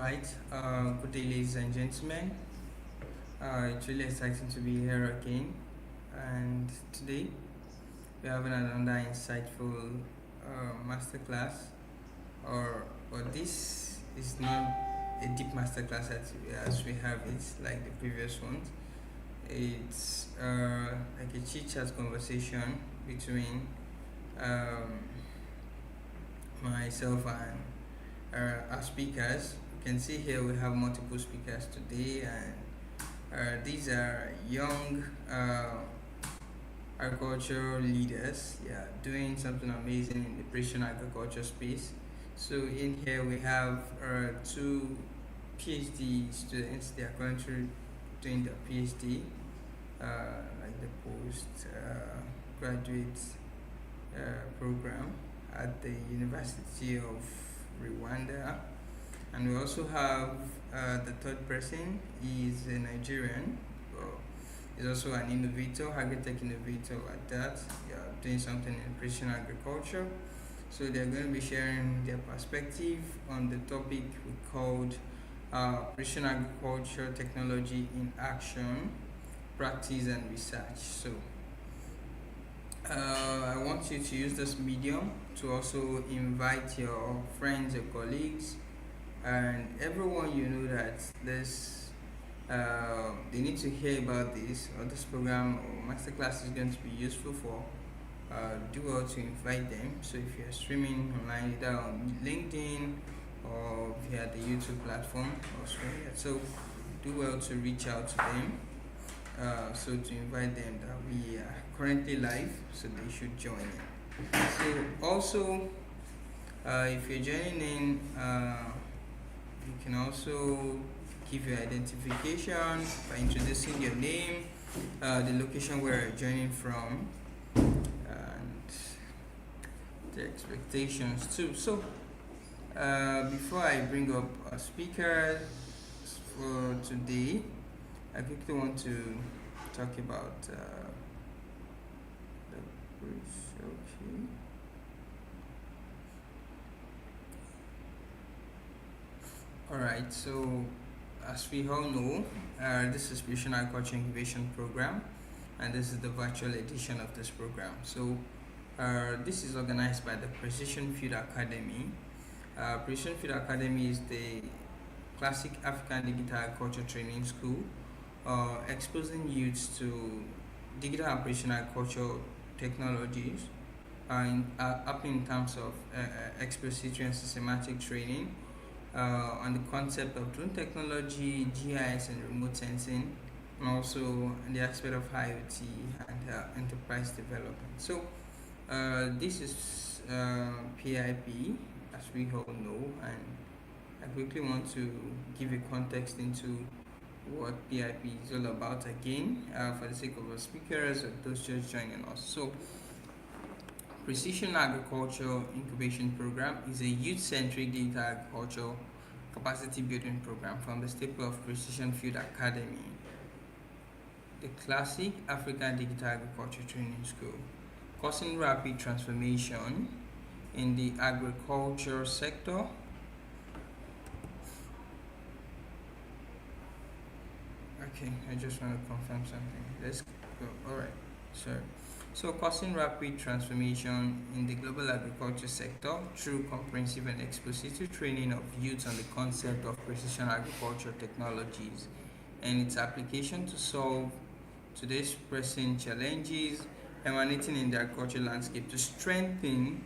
Right. Good day, ladies and gentlemen. It's really exciting to be here again. And today we're having another insightful masterclass. But this is not a deep masterclass as we have it like the previous ones. It's like a chit chat conversation between um, myself and our speakers. You can see here we have multiple speakers today, and these are young agricultural leaders, yeah, doing something amazing in the precision agriculture space. So in here we have two PhD students. They are currently doing their PhD, like the post graduate program at the University of Rwanda. And we also have the third person. He's a Nigerian. Well, he's also an innovator, agri-tech innovator at that. Yeah, doing something in precision agriculture. So they're going to be sharing their perspective on the topic we called precision agriculture technology in action, practice and research. So I want you to use this medium to also invite your friends, your colleagues, and everyone you know that this they need to hear about this or this program or masterclass is going to be useful for. Do well to invite them. So if you're streaming online, either on LinkedIn or via the YouTube platform, also, yeah. So do well to reach out to them. So to invite them that we are currently live, so they should join in. So also, if you're joining in, you can also give your identification by introducing your name, the location where you're joining from, and the expectations too. So before I bring up a speaker for today, I quickly want to talk about the okay. Alright, so as we all know, this is Precision Agriculture Incubation Program, and this is the virtual edition of this program. So this is organized by the Precision Field Academy. Precision Field Academy is the classic African digital agriculture training school, exposing youths to digital and precision agriculture technologies, happening in terms of expository and systematic training on the concept of drone technology, GIS, and remote sensing, and also in the aspect of IoT and enterprise development. So this is PIP, as we all know, and I quickly want to give a context into what PIP is all about again, for the sake of our speakers or those just joining us. So, Precision Agriculture Incubation Program is a youth-centric digital agriculture capacity building program from the staple of Precision Field Academy, the classic African digital agriculture training school, causing rapid transformation in the agriculture sector. Okay, I just want to confirm something. Let's go. Alright, so causing rapid transformation in the global agriculture sector through comprehensive and expository training of youth on the concept of precision agriculture technologies and its application to solve today's pressing challenges emanating in the agriculture landscape to strengthen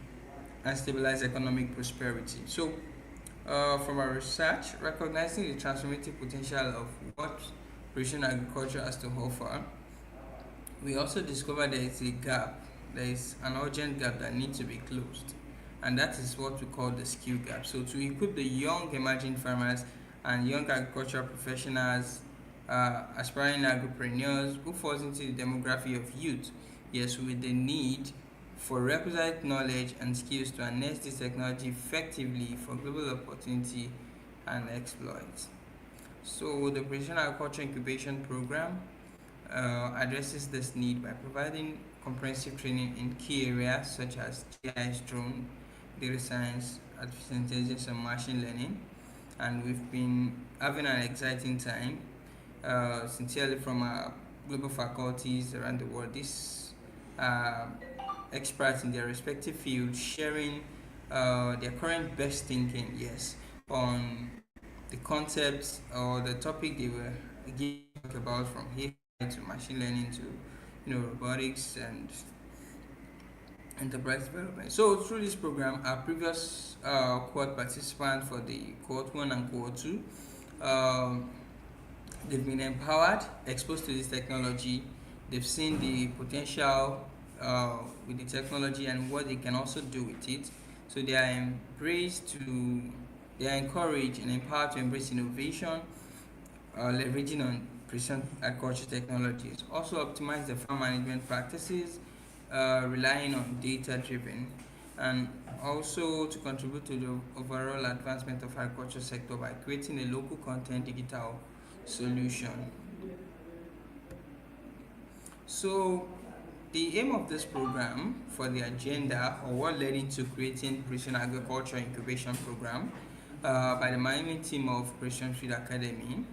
and stabilize economic prosperity. So, from our research, recognizing the transformative potential of what precision agriculture has to offer, we also discovered there is a gap, there is an urgent gap that needs to be closed, and that is what we call the skill gap. So, to equip the young emerging farmers and young agricultural professionals, aspiring agripreneurs who falls into the demography of youth, yes, with the need for requisite knowledge and skills to harness this technology effectively for global opportunity and exploit. So the Precision Agriculture Incubation Program addresses this need by providing comprehensive training in key areas such as GIS, drone, data science, artificial intelligence, and machine learning, and we've been having an exciting time. Sincerely from our global faculties around the world, these uh, experts in their respective fields sharing their current best thinking, yes, on the concepts or the topic they were giving about, from AI to machine learning to robotics and enterprise development. So through this program, our previous cohort participants for the cohort 1 and cohort 2, um, they've been empowered, exposed to this technology. They've seen the potential with the technology and what they can also do with it. So they are encouraged and empowered to embrace innovation, leveraging on precision agriculture technologies. Also optimize the farm management practices, relying on data driven, and also to contribute to the overall advancement of agriculture sector by creating a local content digital solution. So the aim of this program for the agenda, or what led into creating Precision Agriculture Incubation Program by the management team of Precision Field Academy,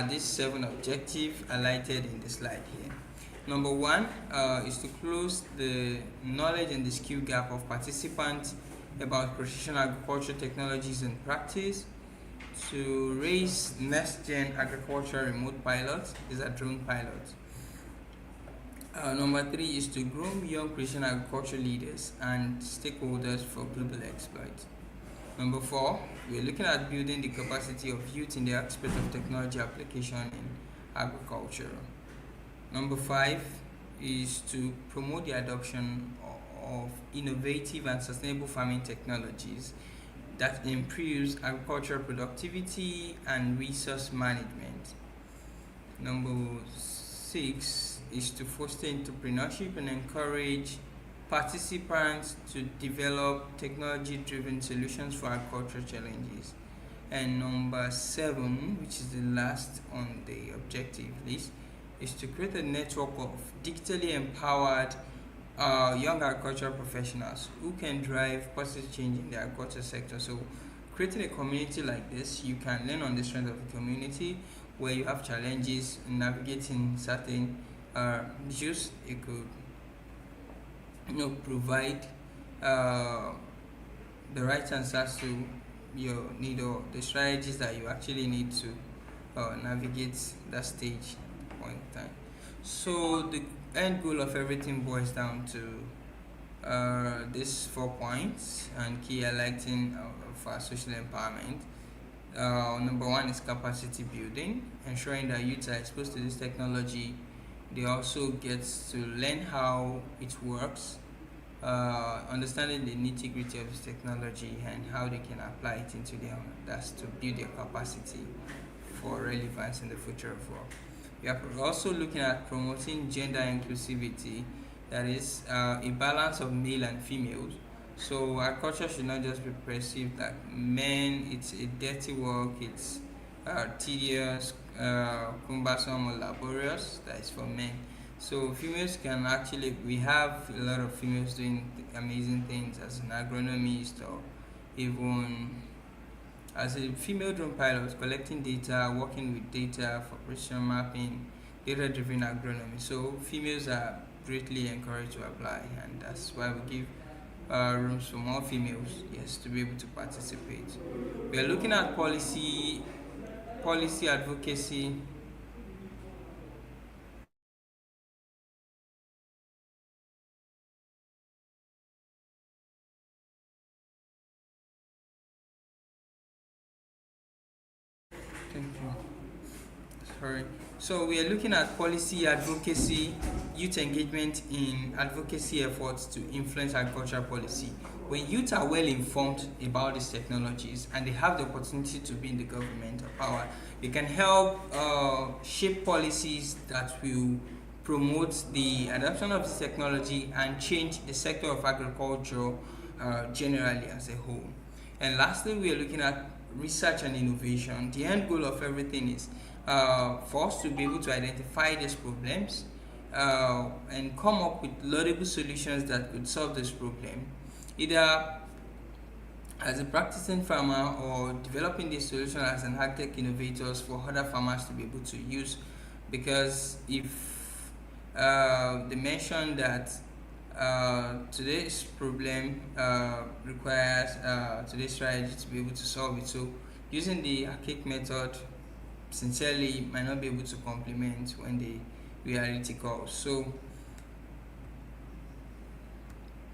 these 7 objectives highlighted in the slide here. Number 1 is to close the knowledge and the skill gap of participants about precision agriculture technologies and practice, to raise next-gen agriculture remote pilots, these are drone pilots. Number 3 is to groom young precision agriculture leaders and stakeholders for global exploit. Number 4, we are looking at building the capacity of youth in the aspect of technology application in agriculture. Number 5 is to promote the adoption of innovative and sustainable farming technologies that improves agricultural productivity and resource management. Number 6 is to foster entrepreneurship and encourage participants to develop technology-driven solutions for agricultural challenges. And number 7, which is the last on the objective list, is to create a network of digitally empowered young agricultural professionals who can drive positive change in the agriculture sector. So creating a community like this, you can learn on the strength of the community where you have challenges in navigating certain issues. It could provide the right answers to your need or the strategies that you actually need to navigate that stage point in time. So the end goal of everything boils down to these 4 points and key highlighting of our social empowerment. Number 1 is capacity building, ensuring that youths are exposed to this technology. They also get to learn how it works, understanding the nitty-gritty of this technology and how they can apply it into their own. That's to build their capacity for relevance in the future of work. We are also looking at promoting gender inclusivity, that is a balance of male and females. So agriculture should not just be perceived like men, it's a dirty work, it's tedious, cumbersome or laborious, that is for men. So females can actually, we have a lot of females doing amazing things as an agronomist or even as a female drone pilot, collecting data, working with data for precision mapping, data-driven agronomy. So females are greatly encouraged to apply, and that's why we give rooms for more females, yes, to be able to participate. We are looking at policy advocacy. Thank you. Sorry. So we are looking at policy advocacy, youth engagement in advocacy efforts to influence agricultural policy. When youth are well informed about these technologies and they have the opportunity to be in the government or power, they can help shape policies that will promote the adoption of this technology and change the sector of agriculture generally as a whole. And lastly, we are looking at research and innovation. The end goal of everything is for us to be able to identify these problems and come up with laudable solutions that could solve this problem, either as a practicing farmer or developing this solution as an high-tech innovators for other farmers to be able to use. Because if they mentioned that today's problem requires today's strategy to be able to solve it, so using the archaic method sincerely might not be able to complement when the reality calls. So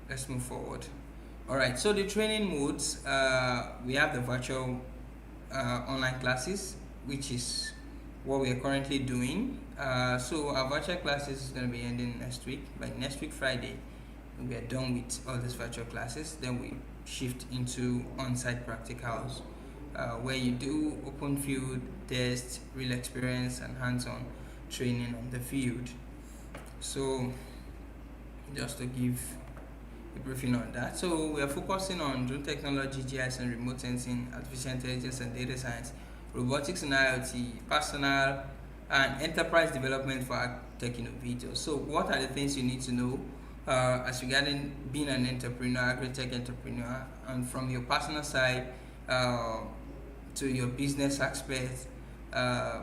let's move forward. All right, so the training modes, we have the virtual online classes, which is what we are currently doing. So our virtual classes is going to be ending next week. By next week, Friday, we are done with all these virtual classes. Then we shift into on-site practicals, where you do open field tests, real experience, and hands-on training on the field. So just to give a briefing on that. So we are focusing on drone technology, GIS and remote sensing, artificial intelligence and data science, robotics and IoT, personal and enterprise development for ag tech innovators. So what are the things you need to know as regarding being an entrepreneur, agri-tech entrepreneur, and from your personal side uh, to your business aspect? Uh,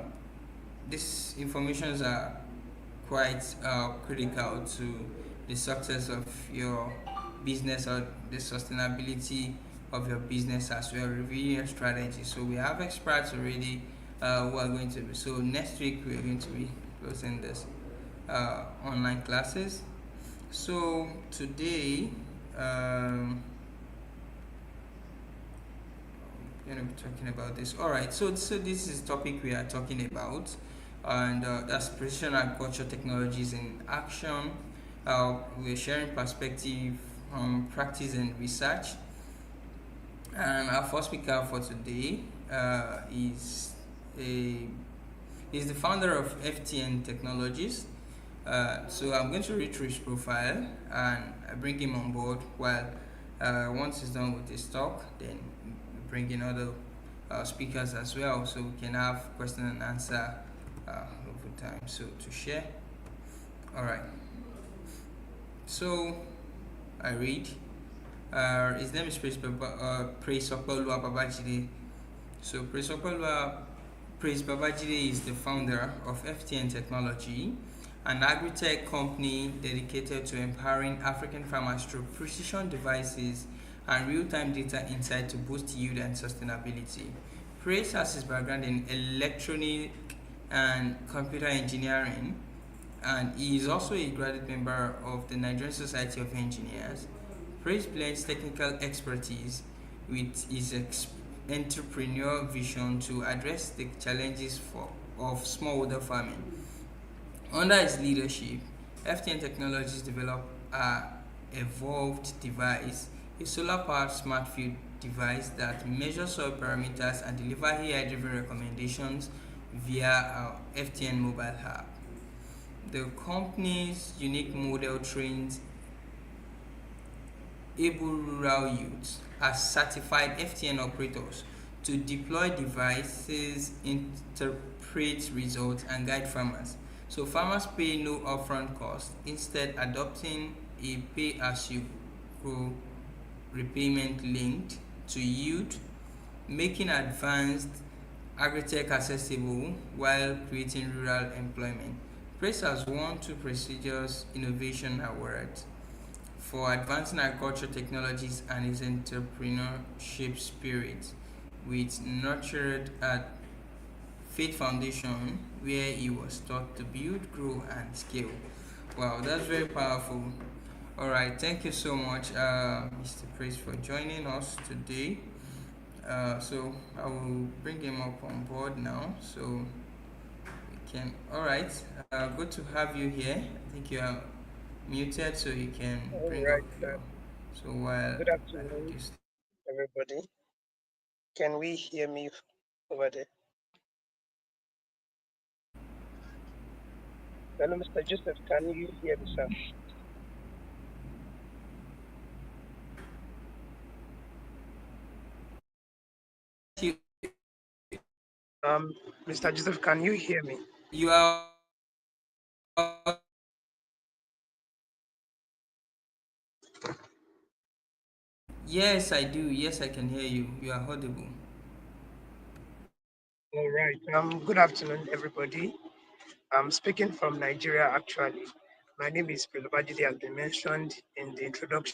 these informations are quite critical to the success of your business or the sustainability of your business as well, reviewing your strategy. So we have experts already who are going to be. So next week we are going to be closing this online classes. So today, we're going to be talking about this. All right. So this is topic we are talking about, and that's precision agriculture technologies in action. We're sharing perspective, practice, and research. And our first speaker for today a is the founder of FTN Technologies. So I'm going to read through his profile and I bring him on board. While once he's done with his talk, then we bring in other speakers as well, so we can have question and answer over time. So to share. All right. So I read. His name is Presopolua Babajide. So Praise Babajide is the founder of FTN Technology, an agri-tech company dedicated to empowering African farmers through precision devices and real-time data insight to boost yield and sustainability. Praise has his background in electronic and computer engineering, and he is also a graduate member of the Nigerian Society of Engineers. Praise blends technical expertise with his entrepreneurial vision to address the challenges of smallholder farming. Under his leadership, FTN Technologies developed a evolved device, a solar-powered smart field device that measures soil parameters and deliver AI-driven recommendations via our FTN mobile app. The company's unique model trains able rural youths as certified FTN operators to deploy devices, interpret results, and guide farmers. So farmers pay no upfront cost, instead adopting a pay-as-you-go repayment linked to yield, making advanced agri-tech accessible while creating rural employment. Praise has won two prestigious innovation awards for advancing agriculture technologies and his entrepreneurship spirit, which nurtured at Faith Foundation, where he was taught to build, grow, and scale. Wow, that's very powerful. All right, thank you so much, Mr. Praise, for joining us today. So I will bring him up on board now. So we can. All right, good to have you here. I think you are muted, so you can All bring up right. your. So while Good I put afternoon, this. everybody. Can we hear me over there? Hello, Mr. Joseph. Can you hear me, sir? You, Mr. Joseph, can you hear me? you are. Yes, I do. Yes, I can hear you. You are audible. All right. Good afternoon, everybody. I'm speaking from Nigeria, actually. My name is Babajide, as been mentioned in the introduction.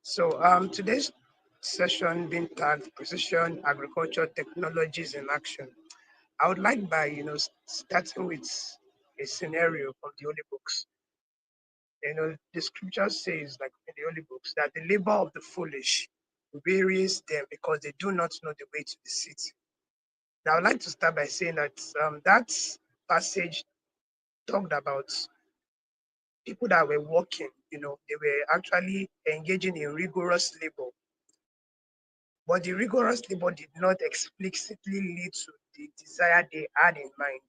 So, today's session being tagged Precision Agriculture Technologies in Action. I would like by, starting with a scenario from the Holy Books. The scripture says, like in the Holy Books, that the labor of the foolish wearies them because they do not know the way to the city. Now, I'd like to start by saying that that passage talked about people that were working, they were actually engaging in rigorous labor, but the rigorous labor did not explicitly lead to the desire they had in mind.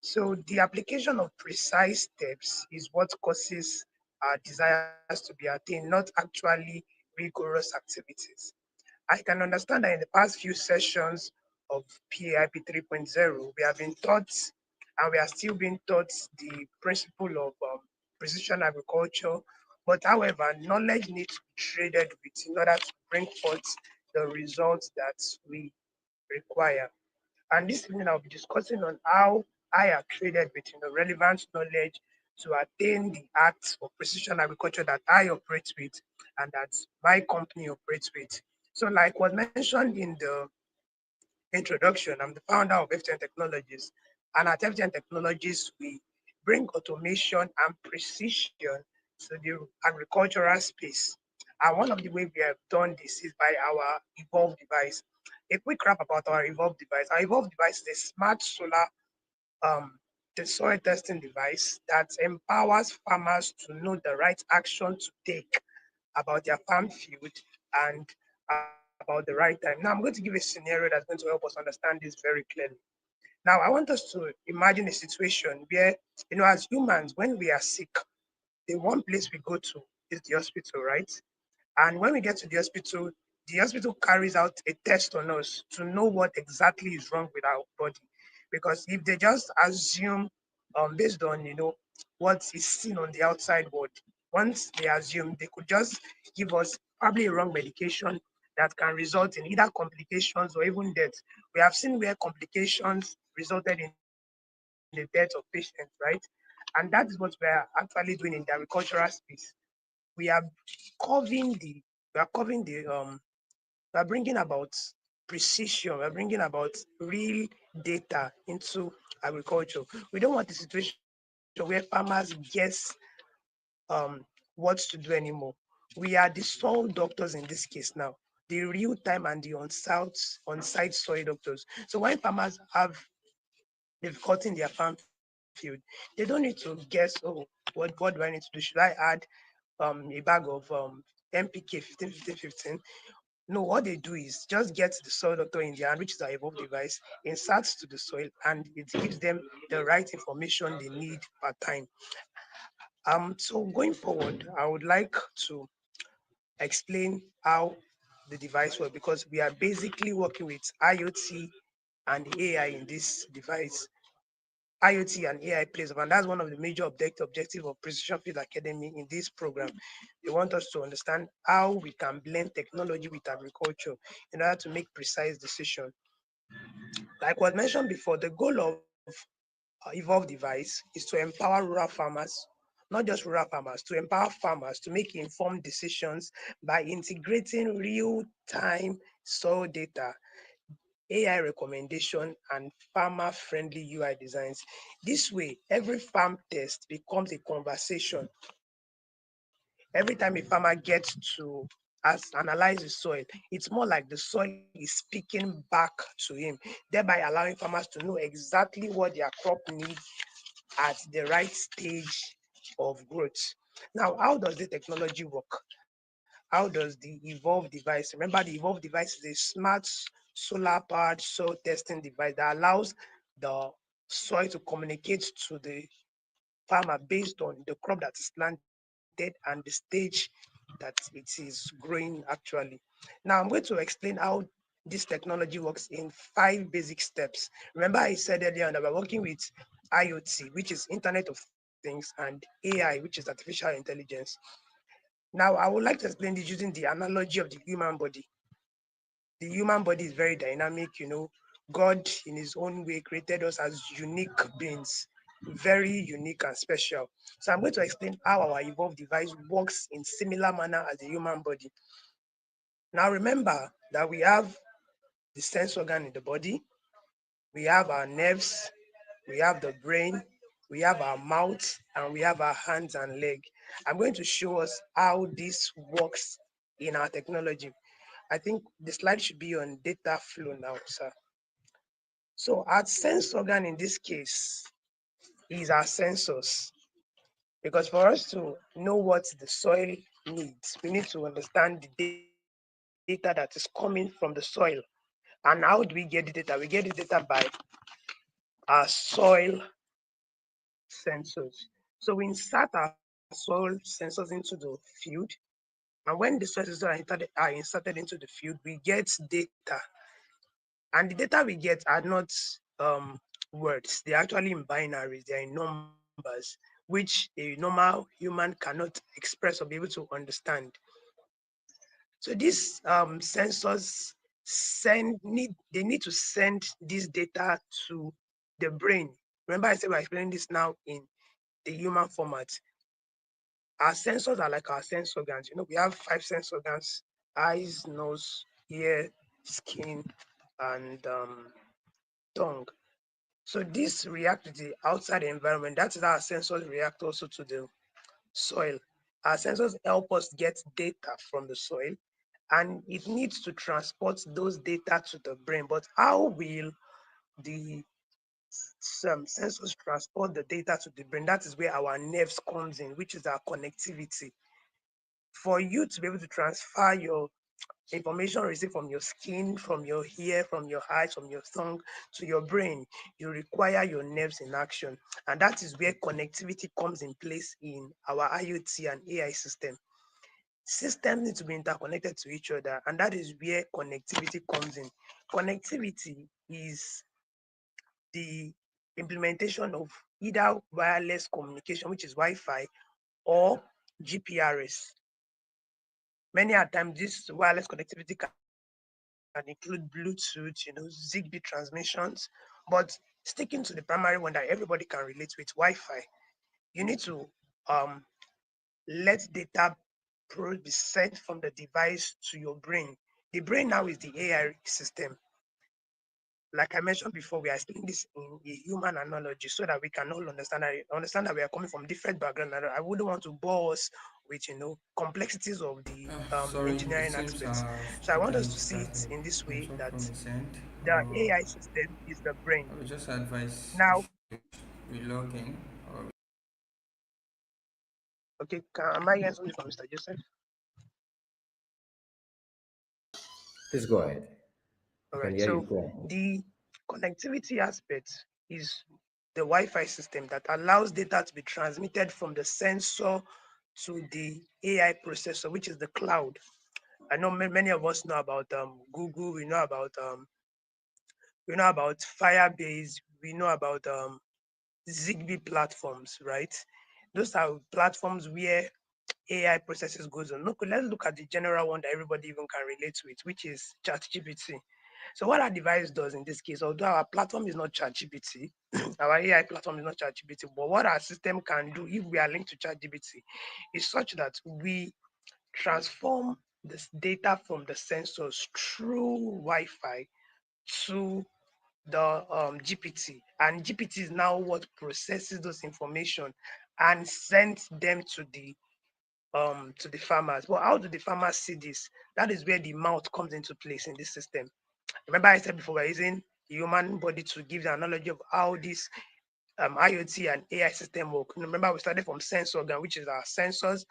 So, the application of precise steps is what causes our desires to be attained, not actually rigorous activities. I can understand that in the past few sessions of PAIP 3.0, we have been taught and we are still being taught the principle of precision agriculture. But however, knowledge needs to be traded with in order to bring forth the results that we require. And this evening, I'll be discussing on how I have traded with relevant knowledge to attain the acts of precision agriculture that I operate with and that my company operates with. So, like was mentioned in the introduction, I'm the founder of FTN Technologies. And at FTN Technologies, we bring automation and precision to the agricultural space. And one of the ways we have done this is by our Evolve device. A quick wrap about our Evolve device. Our Evolve device is a smart solar um, the soil testing device that empowers farmers to know the right action to take about their farm field and about the right time. Now, I'm going to give a scenario that's going to help us understand this very clearly. Now, I want us to imagine a situation where, as humans, when we are sick, the one place we go to is the hospital, right? And when we get to the hospital carries out a test on us to know what exactly is wrong with our body. Because if they just assume, based on what is seen on the outside world, once they assume, they could just give us probably a wrong medication that can result in either complications or even death. We have seen where complications resulted in the death of patients, right? And that is what we are actually doing in the agricultural space. We are covering we are bringing about precision, we're bringing about real data into agriculture. We don't want a situation where farmers guess um, what to do anymore. We are the soil doctors in this case now, the real time and the on-site soil doctors. So when farmers have difficulty in their farm field, they don't need to guess, oh, what do I need to do? Should I add a bag of MPK 15 15 15? No, what they do is just get the soil doctor in their hand, which is our Evolve device, inserts to the soil, and it gives them the right information they need per time. So going forward, I would like to explain how the device works because we are basically working with IoT and AI in this device. IoT and AI plays off, and that's one of the major objective of Precision Field Academy in this program. They want us to understand how we can blend technology with agriculture in order to make precise decisions. Like was mentioned before, the goal of Evolve device is to empower rural farmers, not just rural farmers, to empower farmers to make informed decisions by integrating real-time soil data, AI recommendation, and farmer-friendly UI designs. This way, every farm test becomes a conversation. Every time a farmer gets to analyze the soil, it's more like the soil is speaking back to him, thereby allowing farmers to know exactly what their crop needs at the right stage of growth. Now, how does the technology work? How does the Evolve device? Remember, the Evolve device is a smart solar powered soil testing device that allows the soil to communicate to the farmer based on the crop that is planted and the stage that it is growing actually. Now, I'm going to explain how this technology works in 5 basic steps. Remember, I said earlier that we're working with IoT, which is Internet of Things, and AI, which is artificial intelligence. Now, I would like to explain this using the analogy of the human body. The human body is very dynamic, God, in his own way, created us as unique beings, very unique and special. So, I'm going to explain how our evolved device works in similar manner as the human body. Now, remember that we have the sense organ in the body, we have our nerves, we have the brain, we have our mouth, and we have our hands and leg. I'm going to show us how this works in our technology. I think the slide should be on data flow now, sir. So our sense organ in this case is our sensors. Because for us to know what the soil needs, we need to understand the data that is coming from the soil. And how do we get the data? We get the data by our soil sensors. So we insert our soil sensors into the field, and when the soil sensors are inserted into the field, we get data. And the data we get are not words, they're actually in binaries, they're in numbers, which a normal human cannot express or be able to understand. So these sensors need to send this data to the brain. Remember, I said we're explaining this now in the human format. Our sensors are like our sense organs. We have five sense organs: eyes, nose, ear, skin, and tongue. So this react to the outside environment. That is how our sensors react also to the soil. Our sensors help us get data from the soil, and it needs to transport those data to the brain. But how will the some sensors transport the data to the brain? That is where our nerves comes in, which is our connectivity. For you to be able to transfer your information received from your skin, from your ear, from your eyes, from your tongue to your brain, you require your nerves in action. And that is where connectivity comes in place in our IoT and AI system. Systems need to be interconnected to each other, and that is where connectivity comes in. Connectivity is the implementation of either wireless communication, which is Wi-Fi, or GPRS. Many a times, this wireless connectivity can include Bluetooth, Zigbee transmissions, but sticking to the primary one that everybody can relate with, Wi-Fi, you need to um, let data be sent from the device to your brain. The brain now is the AI system. Like I mentioned before, we are explaining this in a human analogy so that we can all understand that we are coming from different backgrounds. I wouldn't want to bore us with complexities of the Sorry, it engineering seems aspects. our So I want speaker us is to see it started in this way network that from his end. the AI system is the brain. I would just advise you Now, should relog in or okay, am I hearing something from Mr. Joseph? Please go ahead. I All can right. hear you. So Go on. the connectivity aspect is the Wi-Fi system that allows data to be transmitted from the sensor to the AI processor, which is the cloud. I know many of us know about Google. We know about Firebase. We know about Zigbee platforms, right? Those are platforms where AI processes goes on. Look, let's look at the general one that everybody even can relate with, which is ChatGPT. So what our device does in this case, although our platform is not ChatGPT, our AI platform is not ChatGPT, but what our system can do if we are linked to ChatGPT is such that we transform this data from the sensors through Wi-Fi to the GPT, and GPT is now what processes those information and sends them to the farmers. But how do the farmers see this? That is where the mouth comes into place in this system. Remember, I said before we're using the human body to give the analogy of how this IoT and AI system work. Remember, we started from sense organ, which is our sensors.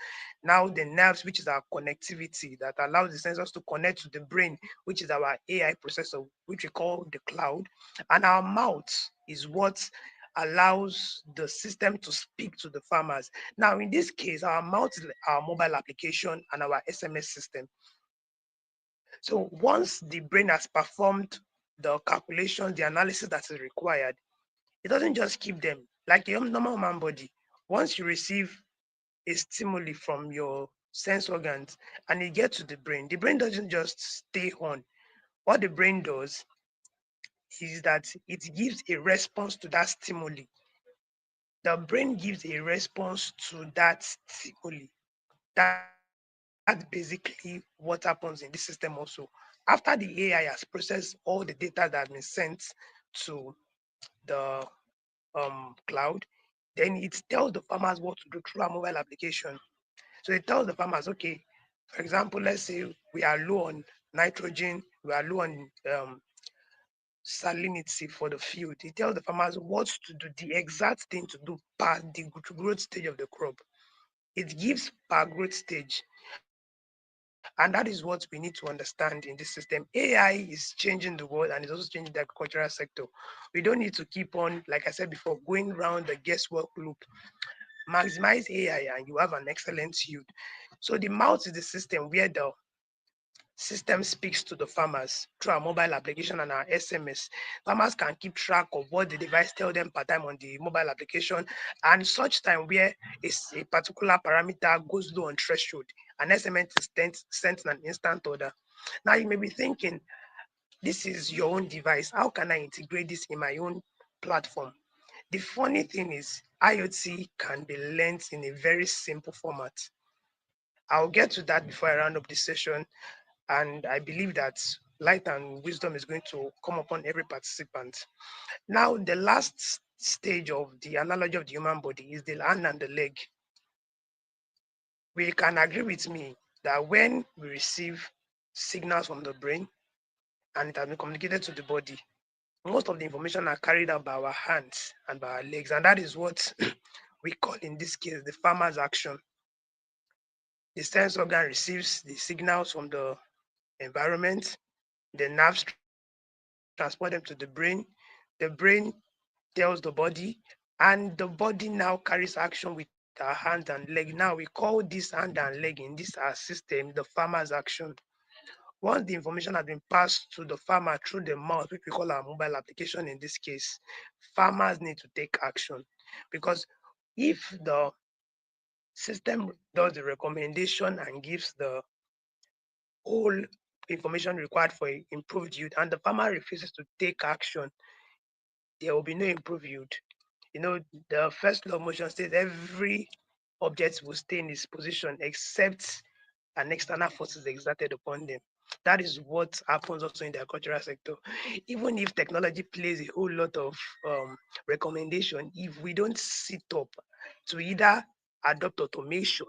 Now the nerves, which is our connectivity that allows the sensors to connect to the brain, which is our AI processor, which we call the cloud. And our mouth is what allows the system to speak to the farmers. Now, in this case, our mouth is our mobile application and our SMS system. So once the brain has performed the calculations, the analysis that is required, it doesn't just keep them like a normal human body. Once you receive a stimuli from your sense organs, and it gets to the brain. The brain doesn't just stay on. What the brain does is that it gives a response to that stimuli. The brain gives a response to that stimuli. That's basically what happens in this system also. After the AI has processed all the data that has been sent to the cloud, then it tells the farmers what to do through a mobile application. So it tells the farmers, okay, for example, let's say we are low on nitrogen, we are low on salinity for the field. It tells the farmers what to do, the exact thing to do per the growth stage of the crop. It gives per growth stage. And that is what we need to understand in this system. AI is changing the world and it's also changing the agricultural sector. We don't need to keep on, like I said before, going around the guesswork loop. Maximize AI and you have an excellent yield. So the mouth is the system where the system speaks to the farmers through our mobile application and our SMS. Farmers can keep track of what the device tell them per time on the mobile application, and such time where a particular parameter goes low on threshold, an SMS is sent in an instant order. Now you may be thinking, this is your own device. How can I integrate this in my own platform? The funny thing is, IoT can be learned in a very simple format. I'll get to that before I round up this session. And I believe that light and wisdom is going to come upon every participant. Now, the last stage of the analogy of the human body is the hand and the leg. We can agree with me that when we receive signals from the brain and it has been communicated to the body, most of the information are carried out by our hands and by our legs. And that is what we call in this case the farmer's action. The sense organ receives the signals from the environment, the nerves transport them to the brain tells the body, and the body now carries action with our hand and leg. Now we call this hand and leg in this our system the farmer's action. Once the information has been passed to the farmer through the mouth, which we call our mobile application in this case, farmers need to take action. Because if the system does the recommendation and gives the whole information required for improved yield and the farmer refuses to take action, there will be no improved yield. You know, the first law of motion says every object will stay in its position except an external force is exerted upon them. That is what happens also in the agricultural sector. Even if technology plays a whole lot of recommendation, if we don't sit up to either adopt automation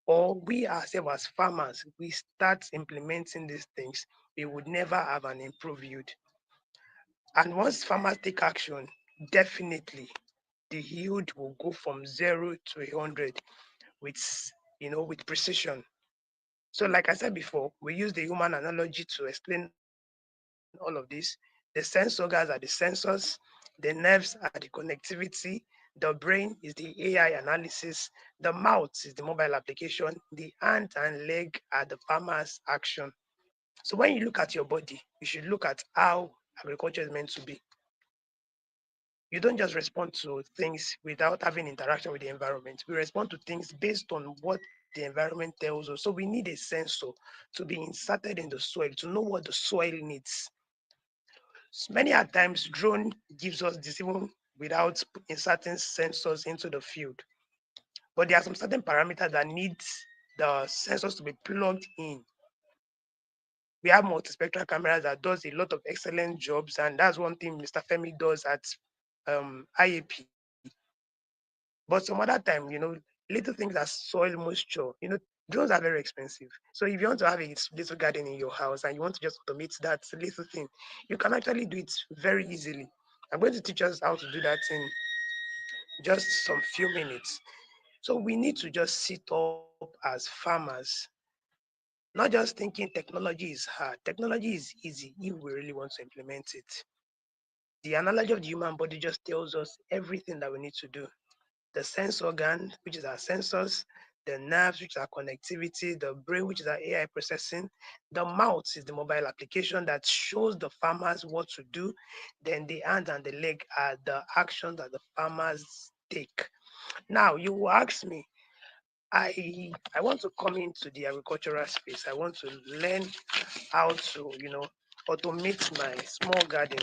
or we ourselves as farmers, we start implementing these things, we would never have an improved yield. And once farmers take action, definitely the yield will go from 0 to 100 with with precision. So like I said before, we use the human analogy to explain all of this. The sense organs are the sensors, the nerves are the connectivity, the brain is the AI analysis, the mouth is the mobile application, the hand and leg are the farmer's action. So when you look at your body, you should look at how agriculture is meant to be. You don't just respond to things without having interaction with the environment. We respond to things based on what the environment tells us. So we need a sensor to be inserted in the soil to know what the soil needs. Many a times, drone gives us this even without inserting sensors into the field. But there are some certain parameters that need the sensors to be plugged in. We have multispectral cameras that does a lot of excellent jobs, and that's one thing Mr. Femi does at IAP. But some other time, little things like soil moisture, drones are very expensive. So if you want to have a little garden in your house and you want to just automate that little thing, you can actually do it very easily. I'm going to teach us how to do that in just some few minutes. So we need to just sit up as farmers, not just thinking technology is hard. Technology is easy if we really want to implement it. The analogy of the human body just tells us everything that we need to do. The sense organ, which is our sensors, the nerves, which are connectivity, the brain, which is our AI processing, the mouth is the mobile application that shows the farmers what to do. Then the hand and the leg are the actions that the farmers take. Now, you will ask me, I want to come into the agricultural space. I want to learn how to, automate my small garden.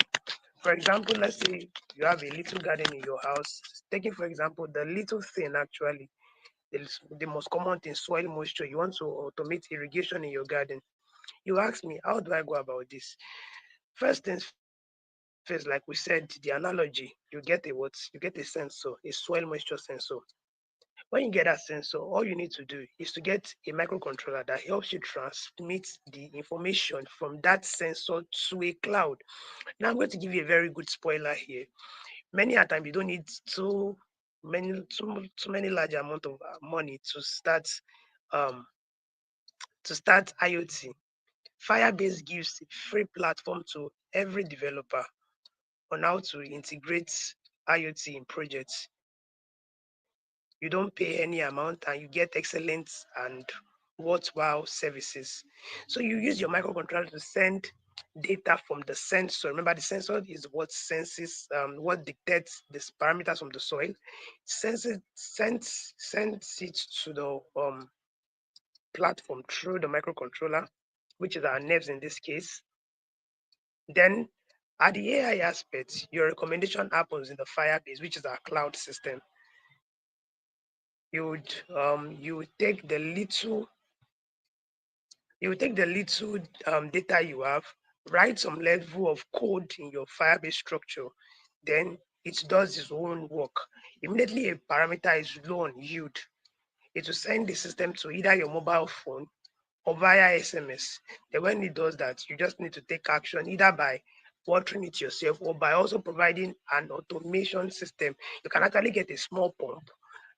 For example, let's say you have a little garden in your house. Taking, for example, the little thing actually, the most common thing, soil moisture. You want to automate irrigation in your garden. You ask me, how do I go about this? First things first, like we said, the analogy, you get a sensor, a soil moisture sensor. When you get that sensor, all you need to do is to get a microcontroller that helps you transmit the information from that sensor to a cloud. Now I'm going to give you a very good spoiler here. Many a time you don't need too many large amount of money um to start IoT. Firebase gives free platform to every developer on how to integrate IoT in projects. You don't pay any amount and you get excellent and worthwhile services. So you use your microcontroller to send data from the sensor. Remember, the sensor is what senses, what dictates the parameters from the soil. Sends it to the platform through the microcontroller, which is our nerves in this case. Then at the AI aspect, your recommendation happens in the Firebase, which is our cloud system. You would take the little data you have, write some level of code in your Firebase structure, then it does its own work. Immediately a parameter is low on yield, it will send the system to either your mobile phone or via SMS. Then when it does that, you just need to take action either by watering it yourself or by also providing an automation system. You can actually get a small pump,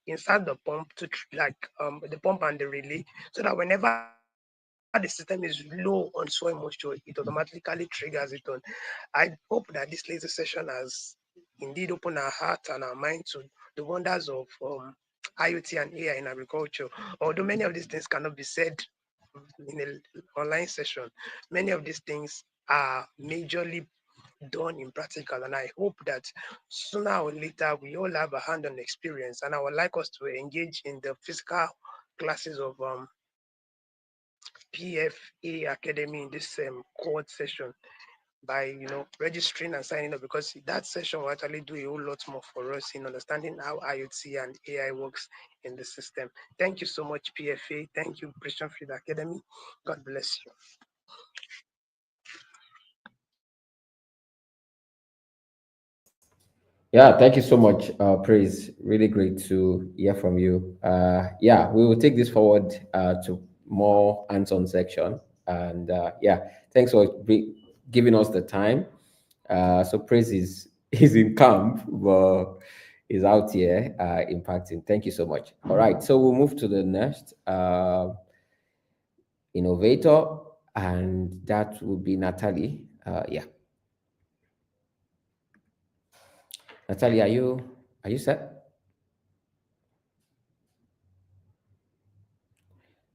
insert the pump to the pump and the relay, so that whenever the system is low on soil moisture, it automatically triggers it on. I hope that this later session has indeed opened our heart and our mind to the wonders of IoT and AI in agriculture. Although many of these things cannot be said in an online session, many of these things are majorly done in practical. And I hope that sooner or later we all have a hand-on experience. And I would like us to engage in the physical classes of PFA Academy in this cohort session by registering and signing up, because that session will actually do a whole lot more for us in understanding how IoT and AI works in the system. Thank you so much, PFA. Thank you, Christian Field Academy. God bless you. Yeah, thank you so much, Praise. Really great to hear from you. Yeah, we will take this forward to more hands-on section. And yeah, thanks for giving us the time. So Praise is is in camp, but is out here impacting. Thank you so much. All right, so we'll move to the next innovator, and that would be Natalie. Yeah, Natalie, are you set?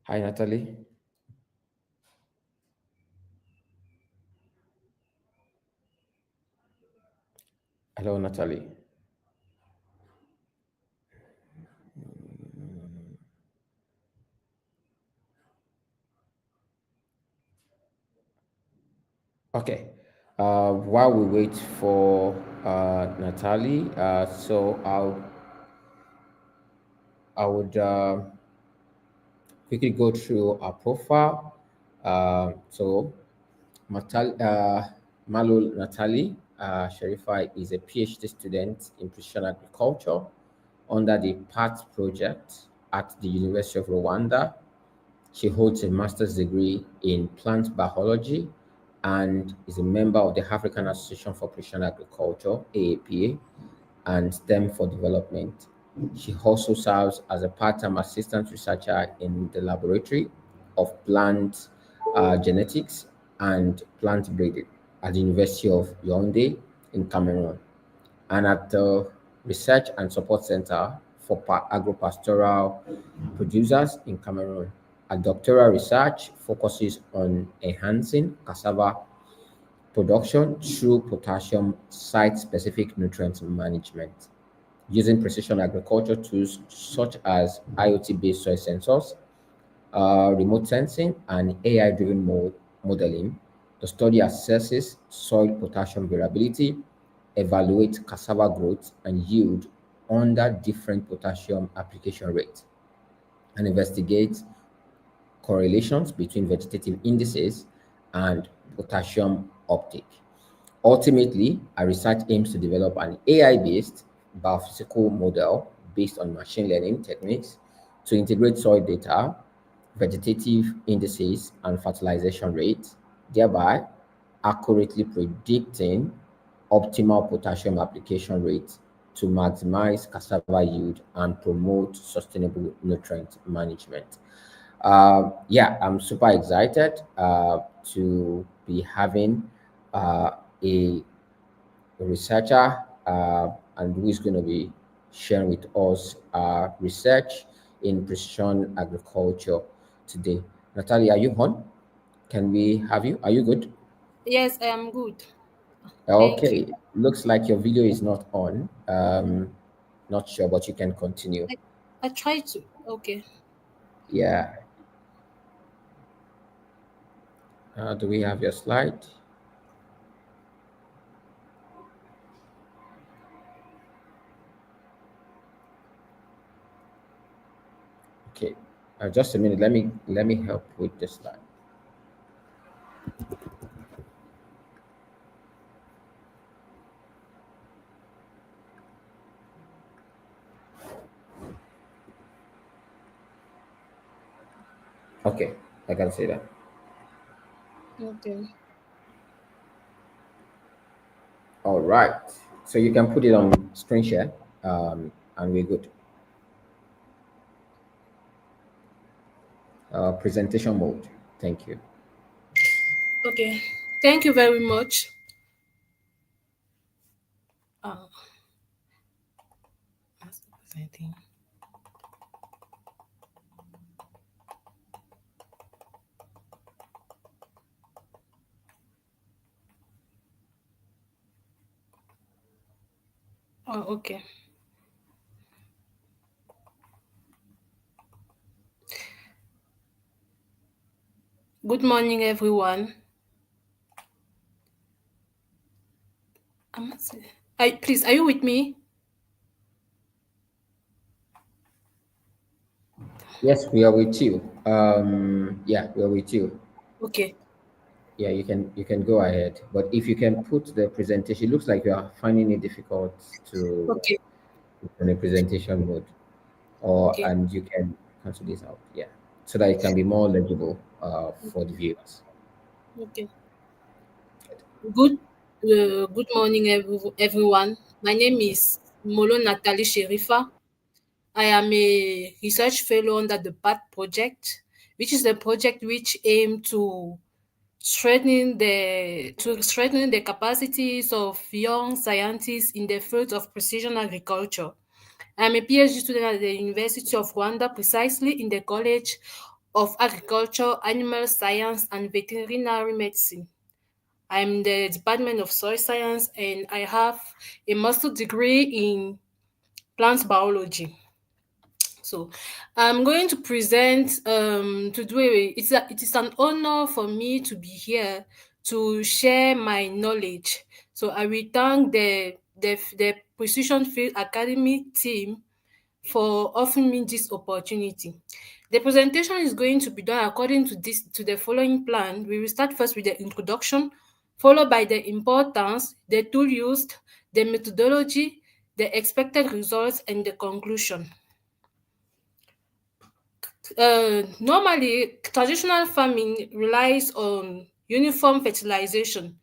Hi, Natalie. Hello, Natalie. Okay. While we wait for Natalie, so I would quickly go through our profile. So Malo Natali Sharifa is a PhD student in precision agriculture under the PAT project at the University of Rwanda. She holds a master's degree in plant biology and is a member of the African Association for Precision Agriculture, AAPA, and STEM for Development. She also serves as a part-time assistant researcher in the Laboratory of Plant Genetics and Plant Breeding at the University of Yaoundé in Cameroon, and at the Research and Support Center for Agropastoral Producers in Cameroon. Her doctoral research focuses on enhancing cassava production through potassium site-specific nutrient management. using precision agriculture tools such as IoT-based soil sensors, remote sensing, and AI-driven modeling. The study assesses soil potassium variability, evaluates cassava growth and yield under different potassium application rates, and investigates correlations between vegetative indices and potassium uptake. Ultimately, our research aims to develop an AI-based biophysical model based on machine learning techniques to integrate soil data, vegetative indices, and fertilization rates, thereby accurately predicting optimal potassium application rates to maximize cassava yield and promote sustainable nutrient management. Yeah, I'm super excited to be having uh, a researcher and who is going to be sharing with us research in precision agriculture today. Natalie, are you on? Can we have you? Are you good? Yes, I am good. Thank you. Okay, looks like your video is not on. Not sure, but you can continue. I, I try to. Okay. Yeah. Do we have your slide? Okay. Just a minute. Let me help with the slide. Okay, I can see that. Okay. All right. So you can put it on screen share, and we're good. Presentation mode. Thank you. Okay. Thank you very much. Uh, that's presenting. Oh, okay. Good morning, everyone. I'm not saying. Please, are you with me? Yes, we are with you. Yeah, we are with you. Okay. Yeah, you can go ahead. But if you can put the presentation, it looks like you are finding it difficult to Okay. put on a presentation mode, or Okay. and you can cancel this out. Yeah, so that it can be more legible for the viewers. Okay. Good. Good morning, everyone. My name is Molo Nathalie Sherifa. I am a research fellow under the PAT project, which is a project which aim to strengthen the capacities of young scientists in the field of precision agriculture. I'm a PhD student at the University of Rwanda, precisely in the College of Agriculture, Animal Science, and Veterinary Medicine. I'm in the Department of Soil Science, and I have a master's degree in plant biology. So I'm going to present today. It is an honor for me to be here to share my knowledge. So I will thank the Precision Field Academy team for offering me this opportunity. The presentation is going to be done according to the following plan. We will start first with the introduction, followed by the importance, the tool used, the methodology, the expected results, and the conclusion. Normally, traditional farming relies on uniform fertilization.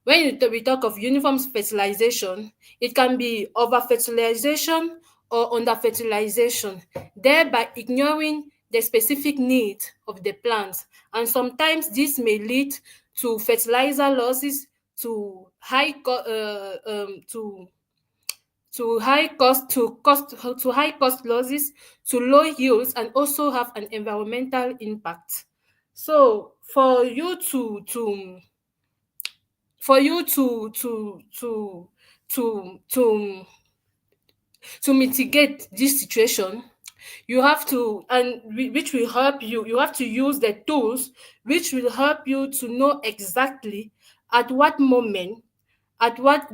When we talk of uniform fertilization, it can be over fertilization or under fertilization, thereby ignoring the specific need of the plants. And sometimes this may lead to fertilizer losses, to high cost losses, to low yields, and also have an environmental impact. So for you to To mitigate this situation, you have to, which will help you, you have to use the tools which will help you to know exactly at what moment, at what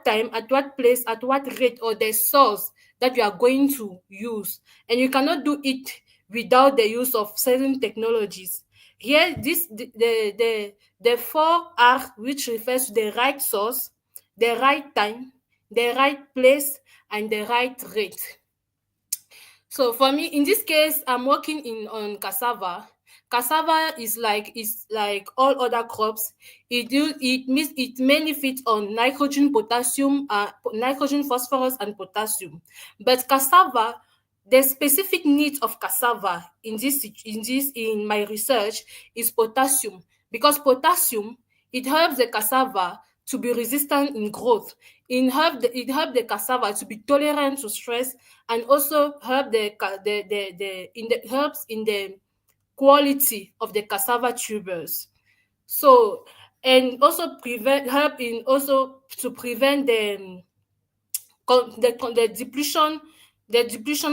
time, at what place, at what rate, or the source that you are going to use. And you cannot do it without the use of certain technologies. Here, the 4R, which refers to the right source, the right time, the right place, and the right rate. So for me, in this case, I'm working in on cassava. Cassava is like all other crops. It mainly feeds on nitrogen, potassium, nitrogen, phosphorus, and potassium. But cassava, the specific need of cassava in my research is potassium, because potassium, it helps the cassava to be resistant in growth. It help the cassava to be tolerant to stress, and also help helps in the quality of the cassava tubers. So, and also prevent help in also to prevent the depletion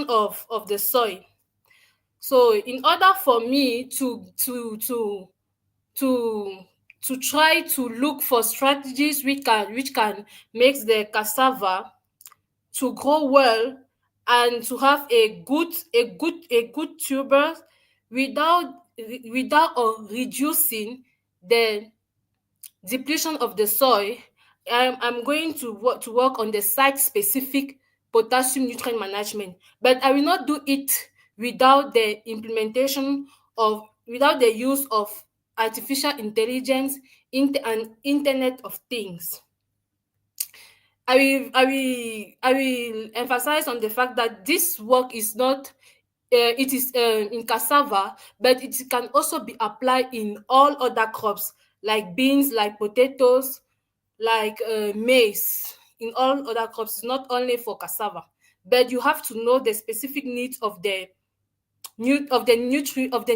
of the soil. So in order for me to to try to look for strategies which can make the cassava to grow well, and to have a good tuber without or reducing the depletion of the soil. I'm going to work on the site specific potassium nutrient management, but I will not do it without the use of artificial intelligence and internet of things. I will emphasize on the fact that this work is not it is in cassava, but it can also be applied in all other crops like beans, like potatoes, like maize. In all other crops, it's not only for cassava, but you have to know the specific needs of the nutrient or the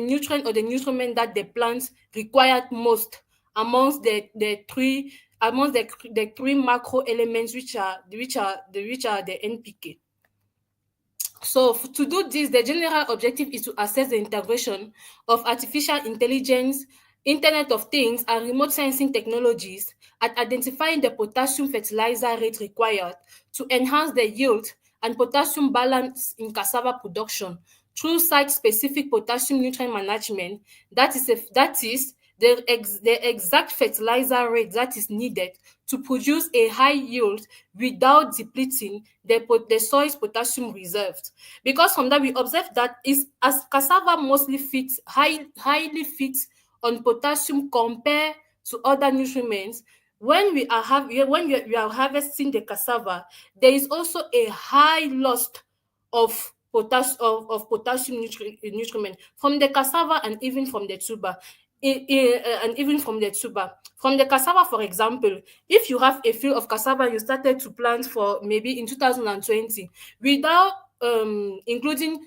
nutriment that the plants required most amongst the three macro elements, which are the NPK. So to do this, the general objective is to assess the integration of artificial intelligence, Internet of Things, and remote sensing technologies at identifying the potassium fertilizer rate required to enhance the yield and potassium balance in cassava production through site-specific potassium nutrient management. That is the exact fertilizer rate that is needed to produce a high yield without depleting the soil's potassium reserves. Because from that we observe that is as cassava mostly highly fits on potassium compared to other nutriments. When we are harvesting the cassava, there is also a high loss of potassium nutriment from the cassava and even from the tuber. From the cassava, for example, if you have a field of cassava you started to plant for maybe in 2020 without including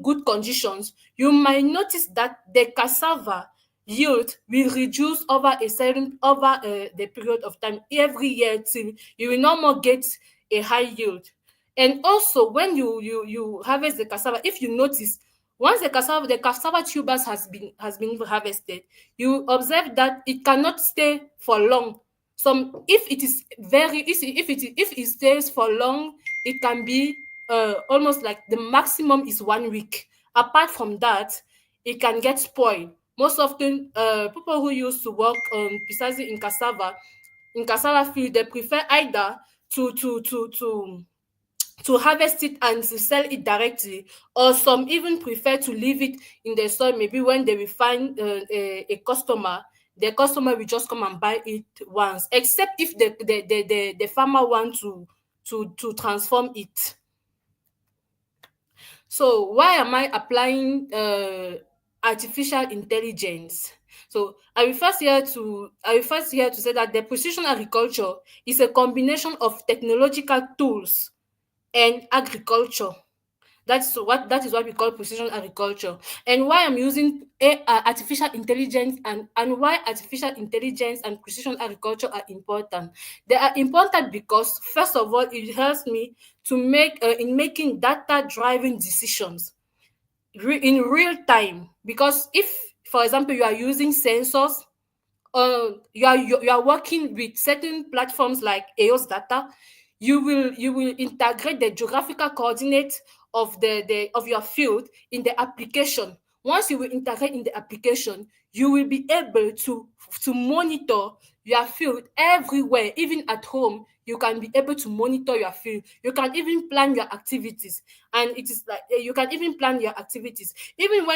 good conditions, you might notice that the cassava yield will reduce over the period of time every year till you will no more get a high yield. And also when you harvest the cassava, if you notice, once the cassava tubers has been harvested, you observe that it cannot stay for long. If it stays for long, it can be almost like the maximum is 1 week. Apart from that, it can get spoiled. Most often, people who used to work precisely in cassava field, they prefer either to harvest it and to sell it directly, or some even prefer to leave it in the soil. Maybe when they will find a customer, the customer will just come and buy it once, except if the farmer want to transform it. So why am I applying artificial intelligence? So I will first here to say that the precision agriculture is a combination of technological tools and agriculture That is what we call precision agriculture. And why I'm using artificial intelligence, and why artificial intelligence and precision agriculture are important. They are important because, first of all, it helps me to make in making data driven decisions in real time. Because if, for example, you are using sensors, you are working with certain platforms like EOS data, you will integrate the geographical coordinates of the of your field in the application. Once you will integrate in the application, you will be able to monitor your field everywhere. Even at home, you can be able to monitor your field. You can even plan your activities, and it is like even when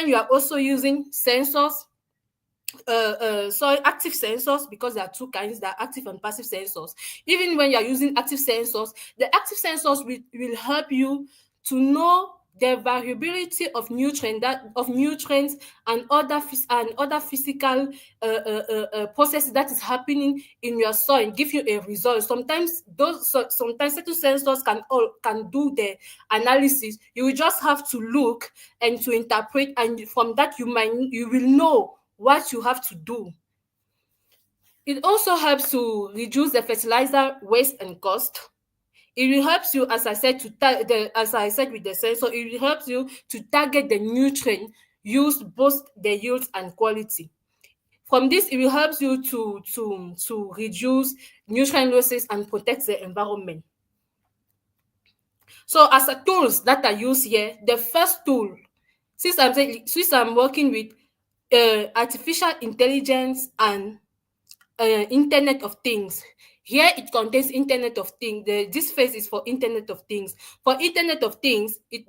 you are also using sensors, so active sensors, because there are two kinds, there are active and passive sensors. Even when you're using active sensors, the active sensors will help you to know the variability of nutrients and other physical processes that is happening in your soil, give you a result. Sometimes certain sensors can do the analysis. You will just have to look and to interpret, and from that you will know what you have to do. It also helps to reduce the fertilizer waste and cost. It will help you, as I said, as I said with the sensor, it will help you to target the nutrient used, both the yields and quality. From this, it will help you to reduce nutrient losses and protect the environment. So, as a tools that are used here, the first tool, since I'm working with artificial intelligence and Internet of Things. Here it contains Internet of Things. This phase is for Internet of Things. For Internet of Things, it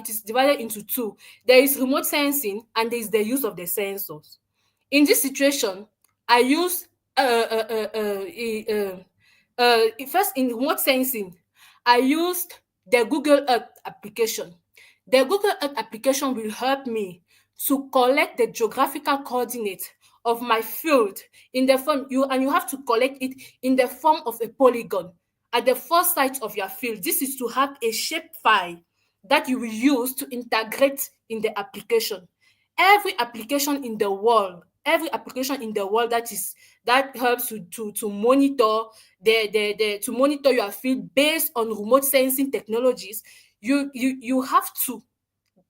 is divided into two. There is remote sensing and there is the use of the sensors. In this situation, I use first in remote sensing, I used the Google Earth application. The Google Earth application will help me to collect the geographical coordinates of my field in the form you have to collect it in the form of a polygon at the first site of your field. This is to have a shape file that you will use to integrate in the application. Every application in the world that helps you to monitor to monitor your field based on remote sensing technologies, you have to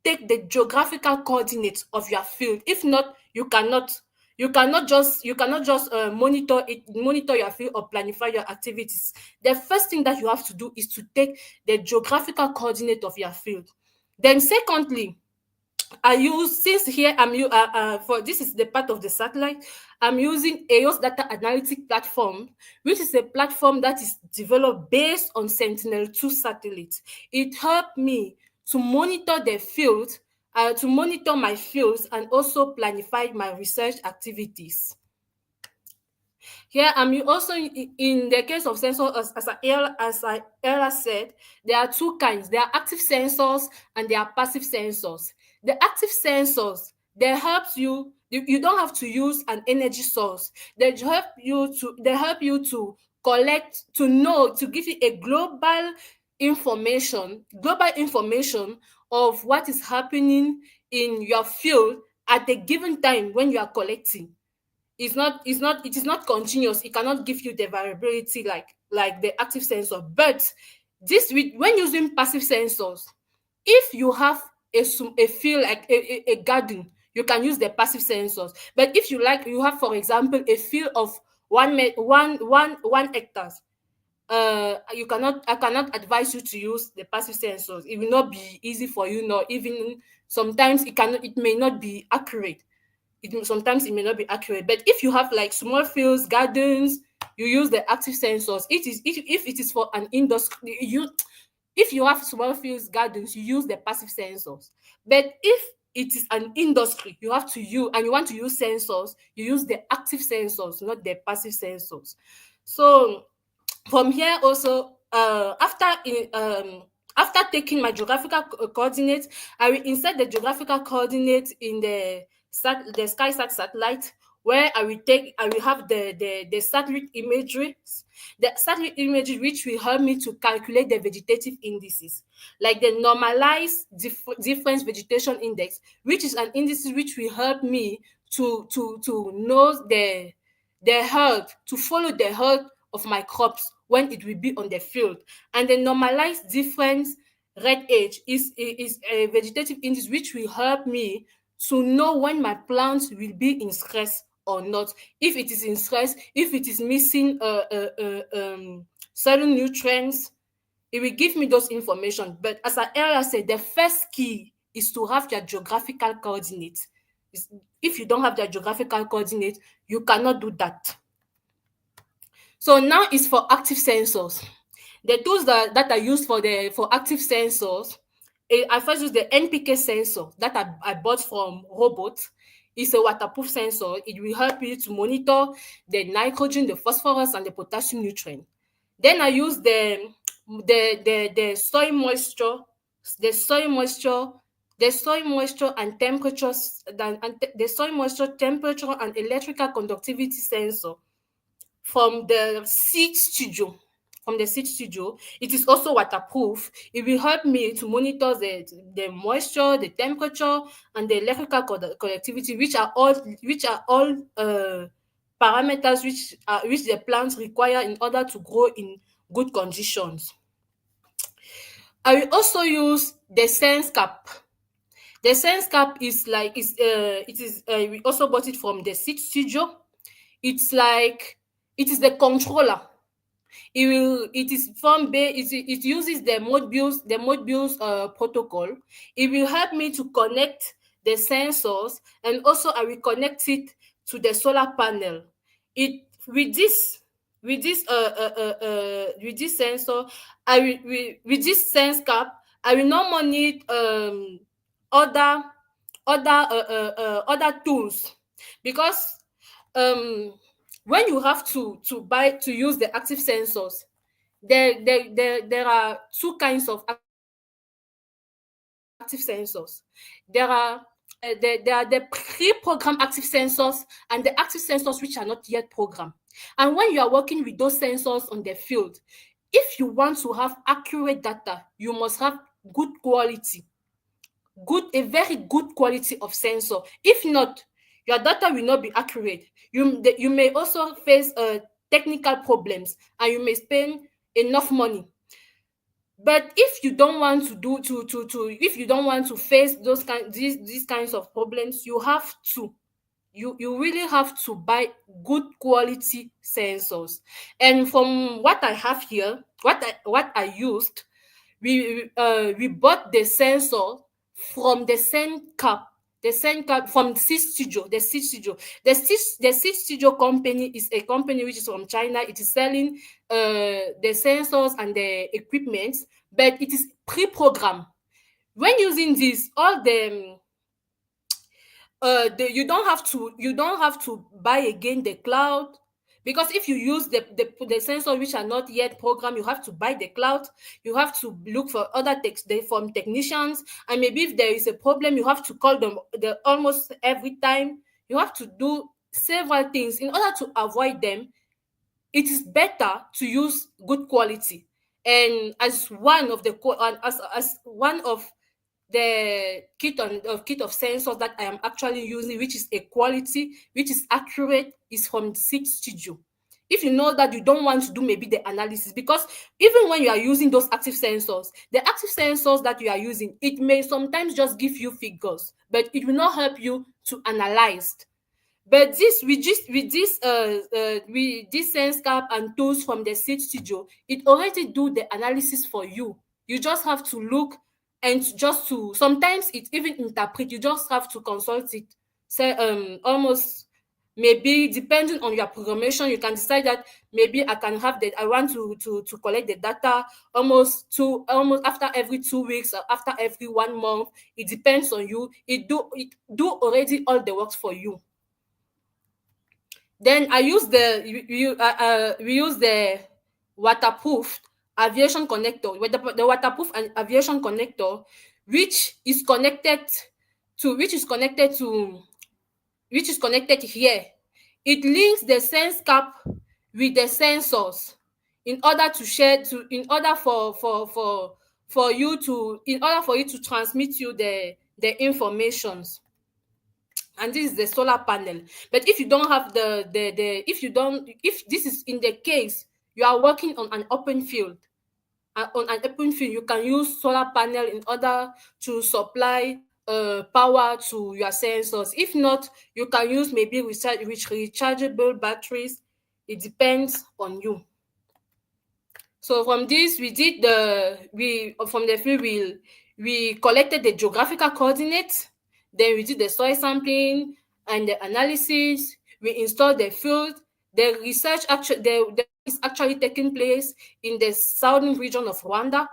take the geographical coordinates of your field. If not, you cannot just monitor your field or planify your activities. The first thing that you have to do is to take the geographical coordinate of your field. Then secondly, I use, since here for this is the part of the satellite, I'm using EOS data analytic platform, which is a platform that is developed based on Sentinel-2 satellites. It helped me to monitor the field, to monitor my fields, and also planify my research activities. Here, I'm also in the case of sensors, as I earlier said, there are two kinds. There are active sensors and there are passive sensors. The active sensors, they help you. You don't have to use an energy source. They help you to collect, to give you a global information of what is happening in your field at a given time when you are collecting. It is not continuous. It cannot give you the variability like the active sensor. But when using passive sensors, if you have a field like a garden, you can use the passive sensors. But if you have, for example, a field of 1 hectares, I cannot advise you to use the passive sensors. It will not be easy for you, nor even sometimes it may not be accurate. Sometimes it may not be accurate. But if you have like small fields, gardens, you use the active sensors. If it is for an industry, if you have small fields, gardens, you use the passive sensors. But if it is an industry, you want to use sensors, you use the active sensors, not the passive sensors. So from here also, after taking my geographical coordinates, I will insert the geographical coordinates in the SkySat satellite. where I will have the satellite imagery which will help me to calculate the vegetative indices, like the normalized difference vegetation index, which is an indices which will help me to know the health, to follow the health of my crops when it will be on the field. And the normalized difference red age is a vegetative index which will help me to know when my plants will be in stress or not. If it is in stress, if it is missing certain nutrients, it will give me those information. But as I earlier said, the first key is to have your geographical coordinates. If you don't have the geographical coordinate, you cannot do that. So now is for active sensors. The tools that are used for active sensors, I first use the NPK sensor that I bought from Robot. It's a waterproof sensor. It will help you to monitor the nitrogen, the phosphorus, and the potassium nutrient. Then I use the soil moisture, the soil moisture, the soil moisture and temperatures, the soil moisture, temperature, and electrical conductivity sensor from the seed studio. It is also waterproof. It will help me to monitor the moisture, the temperature, and the electrical conductivity, which are all parameters which the plants require in order to grow in good conditions. I will also use the sense cap. The sense cap is like we also bought it from the seed studio. It is the controller. It uses the Modbus protocol. It will help me to connect the sensors, and also I will connect it to the solar panel. With this sensor, with this sense cap, I will no more need other tools, because when you have to use the active sensors, there are two kinds of active sensors. There are the pre-programmed active sensors and the active sensors which are not yet programmed. And when you are working with those sensors on the field, if you want to have accurate data, you must have a very good quality of sensor. If not, your data will not be accurate. You may also face technical problems, and you may spend enough money. But if you don't want to face these kinds of problems, you really have to buy good quality sensors. And from what I have here, what I used, we bought the sensor from the Sen Cap from the seed studio. The seed studio company is a company which is from China. It is selling the sensors and the equipment, but it is pre-programmed. When using this, all you don't have to buy again the cloud, because if you use the sensors which are not yet programmed, you have to buy the cloud. You have to look for other from technicians, and maybe if there is a problem, you have to call them almost every time. You have to do several things in order to avoid them. It is better to use good quality. And as one of the kit of sensors that I am actually using, which is a quality, which is accurate, is from Seed Studio. If you know that you don't want to do maybe the analysis, because even when you are using those active sensors, the active sensors that you are using, it may sometimes just give you figures, but it will not help you to analyze. But with this sense cap and tools from the Seed Studio, it already do the analysis for you. You just have to look, and sometimes it even interpret. You just have to consult it. Say almost, maybe depending on your programmation, you can decide that maybe I want to collect the data almost after every 2 weeks or after every 1 month. It depends on you. It do already all the work for you. Then we use the waterproof aviation connector, the waterproof and aviation connector, which is connected here. It links the sense cap with the sensors in order to share to in order for you to in order for you to transmit you the informations. And this is the solar panel. But if you don't have the if you don't if this is in the case you are working on an open field, on an open field, you can use solar panel in order to supply power to your sensors. If not, you can use maybe rechargeable batteries. It depends on you. So from this, we from the field we collected the geographical coordinates, then we did the soil sampling and the analysis. We installed the field. The research is actually taking place in the southern region of Rwanda,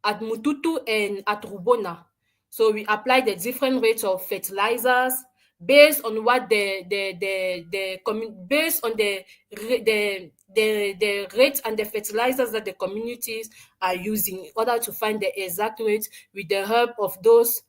at Mututu and at Rubona. So we apply the different rates of fertilizers based on what based on the rates and the fertilizers that the communities are using, in order to find the exact rate with the help of those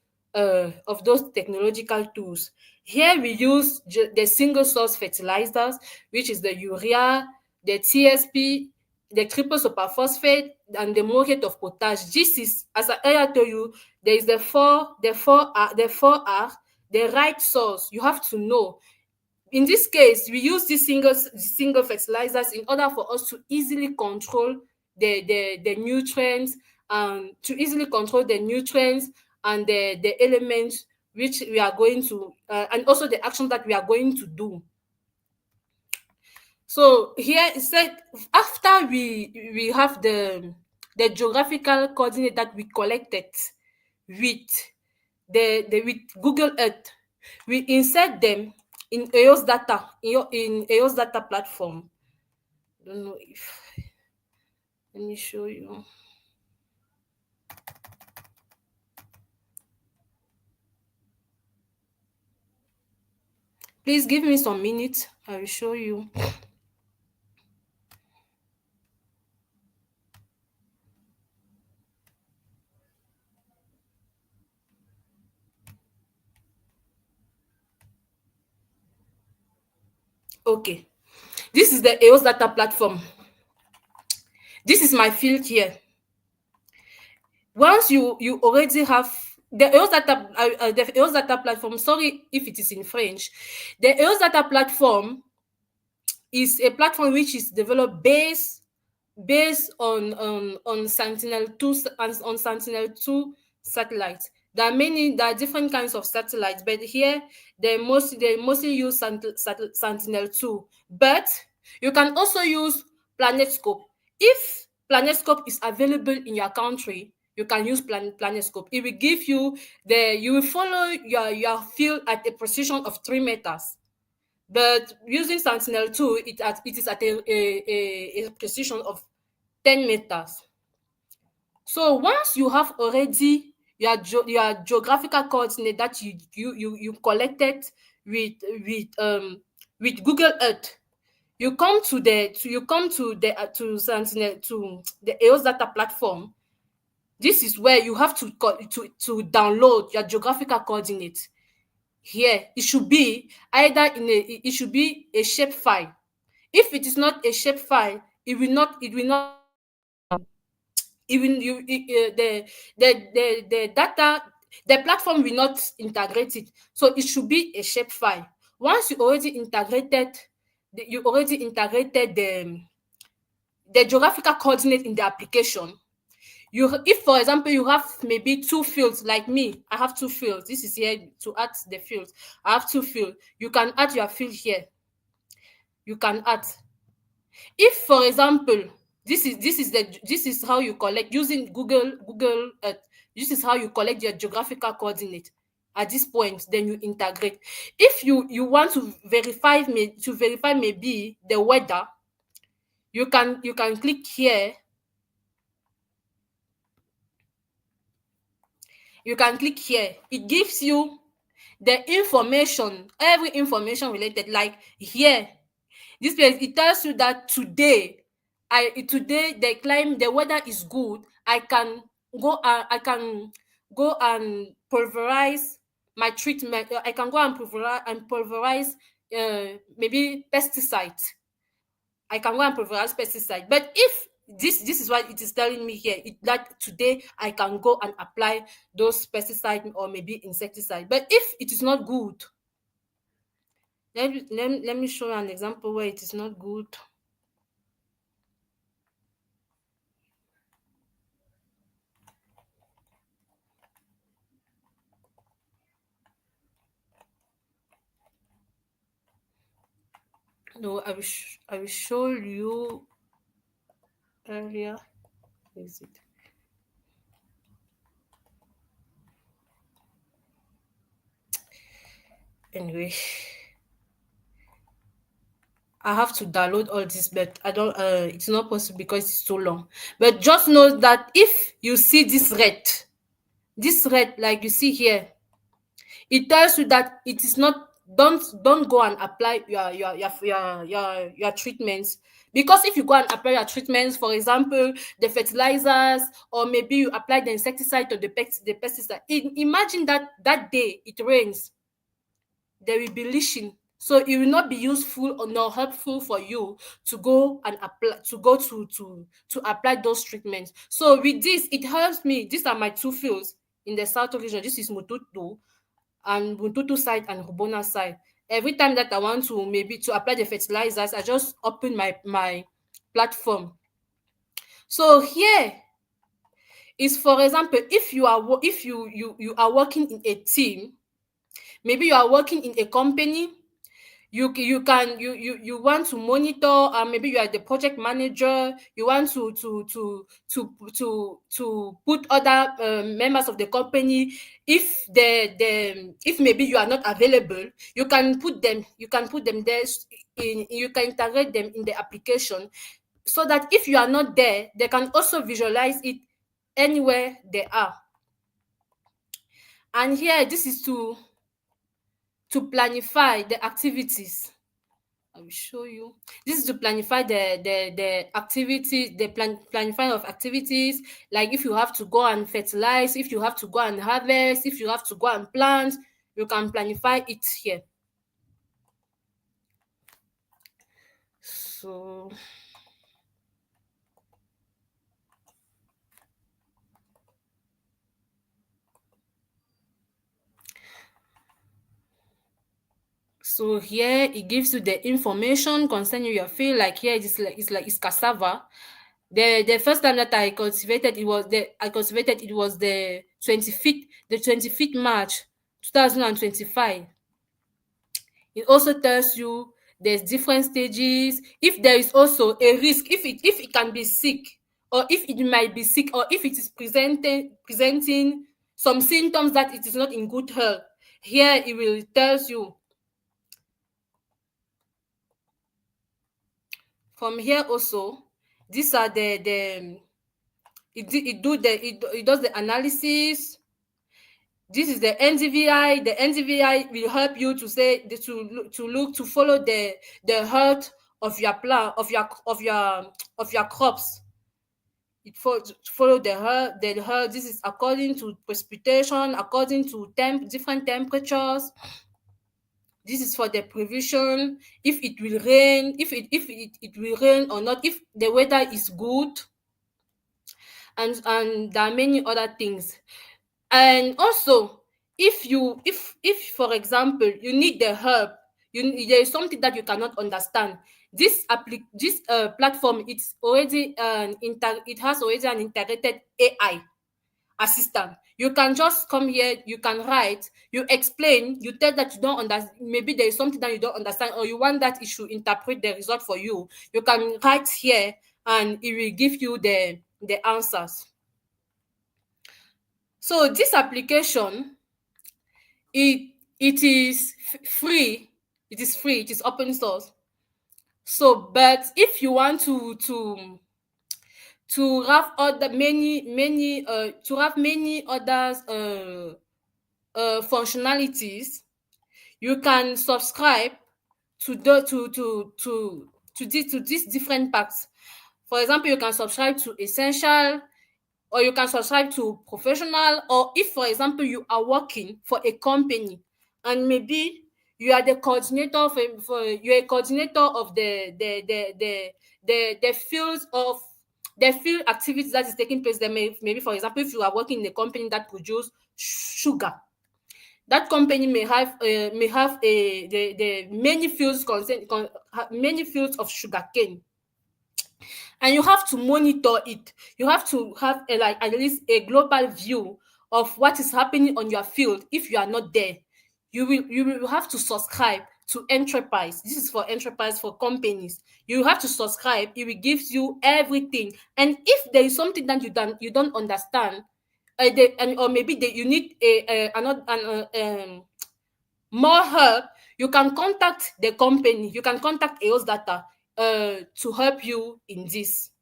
technological tools. Here we use the single source fertilizers, which is the urea, the TSP, the triple superphosphate, and the morate of potash. This is, as I earlier told you, there is the four R, the right source. You have to know. In this case, we use these single fertilizers in order for us to easily control the nutrients, and the elements which we are going to and also the action that we are going to do. So here it said, after we have the geographical coordinate that we collected with with Google Earth, we insert them in EOS data in EOS data platform. I don't know if, let me show you. Please give me some minutes. I will show you. Okay, this is the EOS data platform. This is my field here. Once you already have the EOS data platform, sorry if it is in French, the EOS data platform is a platform which is developed based on Sentinel-2 satellites. There are different kinds of satellites, but here they mostly use Sentinel-2. But you can also use PlanetScope. If PlanetScope is available in your country, you can use PlanetScope. It will give you you will follow your field at a precision of 3 meters. But using Sentinel-2, it is at a precision of 10 meters. So once you have already your geographical coordinate that you collected with Google Earth, you come to the Sentinel, to the EOS data platform. This is where you have to download your geographical coordinate. Here it should be either it should be a shape file. If it is not a shape file, it will not even you the data, the platform will not integrate it. So it should be a shape file. Once you already integrated the geographical coordinate in the application, if for example you have maybe 2 fields, like me, I have 2 fields. This is here to add the fields. I have 2 fields. You can add your field here. You can add. If for example, this is how you collect using Google Earth. This is how you collect your geographical coordinate. At this point, then you integrate. If you want to verify maybe the weather, you can click here. You can click here. It gives you the information, every information related. Like here, this place, it tells you that today the weather is good. I can go and pulverize my treatment. I can go and pulverize maybe pesticide. I can go and pulverize pesticide. But if this is what it is telling me here, that today I can go and apply those pesticide or maybe insecticide. But if it is not good, let me show you an example where it is not good. No, I will show you earlier. Where is it? Anyway, I have to download all this, but I don't. It's not possible because it's so long. But just know that if you see this red, like you see here, it tells you that it is not. Don't go and apply your treatments, because if you go and apply your treatments, for example, the fertilizers, or maybe you apply the insecticide or the pesticide. Imagine that day it rains, there will be leaching, so it will not be useful or not helpful for you to go and apply to apply those treatments. So with this, it helps me. These are my two fields in the South region. This is Mututu and Buntutu side and Hubona side. Every time that I want to maybe to apply the fertilizers, I just open my platform. So here is, for example, if you are working in a team, maybe you are working in a company, you want to monitor, maybe you are the project manager, you want to put other members of the company. If if maybe you are not available, you can put them there you can integrate them in the application, so that if you are not there, they can also visualize it anywhere they are. And here, this is to planify the activities. I will show you. This is to planify the activities, the planifying of activities. Like if you have to go and fertilize, if you have to go and harvest, if you have to go and plant, you can planify it here. So here it gives you the information concerning your field. Like here it's cassava. The first time that I cultivated it was the 25th March 2025. It also tells you there's different stages. If there is also a risk, if it can be sick, or if it might be sick, or if it is presenting some symptoms that it is not in good health, here it will tells you. From here also, these are it does the analysis. This is the NDVI. The NDVI will help you to say to follow the health of your plant, of your crops. It follow the health. This is according to precipitation, according to different temperatures. This is for the prevision, if it will rain, if it will rain or not, if the weather is good, and there are many other things. And also, if for example you need the help, there is something that you cannot understand, this platform, it's already it has already an integrated AI assistant. You can just come here, you can write, you explain, you tell that you don't understand, maybe there is something that you don't understand, or you want that it should interpret the result for you. You can write here and it will give you the answers. So this application, it is free. It is free. It is open source. So, but if you want to have many others functionalities, you can subscribe to these different packs. For example, you can subscribe to essential, or you can subscribe to professional, or if, for example, you are working for a company and maybe You are the coordinator for you're a coordinator of the fields of the field activities that is taking place there. Maybe for example, if you are working in a company that produce sugar, that company may have the many fields many fields of sugarcane, and you have to monitor it. You have to have like at least a global view of what is happening on your field. If you are not there, you will have to subscribe to enterprise. This is for enterprise, for companies. You have to subscribe. It will give you everything. And if there is something that you don't understand, or maybe you need more help, you can contact the company. You can contact EOS Data to help you in this.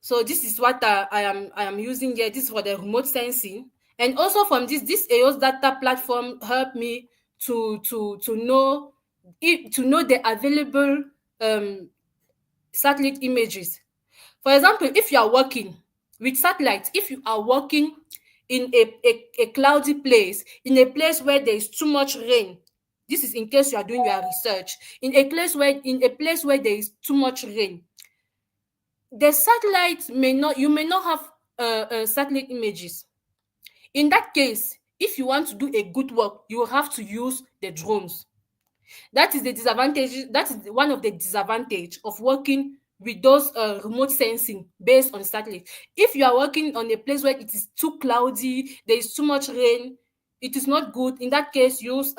So this is what I am using here. This is for the remote sensing, and also from this EOS Data platform help me to know the available satellite images. For example, if you are working with satellites, if you are working in a cloudy place, in a place where there is too much rain, this is in case you are doing your research, in a place where there is too much rain, the satellite you may not have satellite images. In that case, if you want to do a good work, you will have to use the drones. That is the disadvantage. That is one of the disadvantage of working with those remote sensing based on satellite. If you are working on a place where it is too cloudy, there is too much rain, it is not good. In that case, use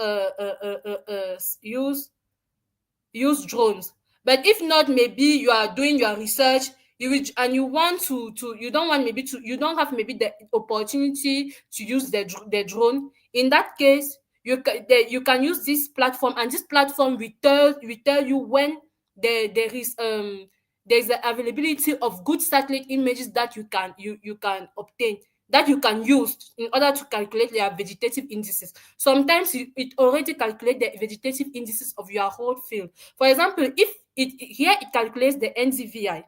drones. But if not, maybe you are doing your research, and you want you don't want maybe to you don't have maybe the opportunity to use the drone. In that case, you can use this platform, and this platform will tell you when there's the availability of good satellite images that you can obtain, that you can use in order to calculate their vegetative indices. Sometimes it already calculates the vegetative indices of your whole field. For example, if it calculates the NDVI.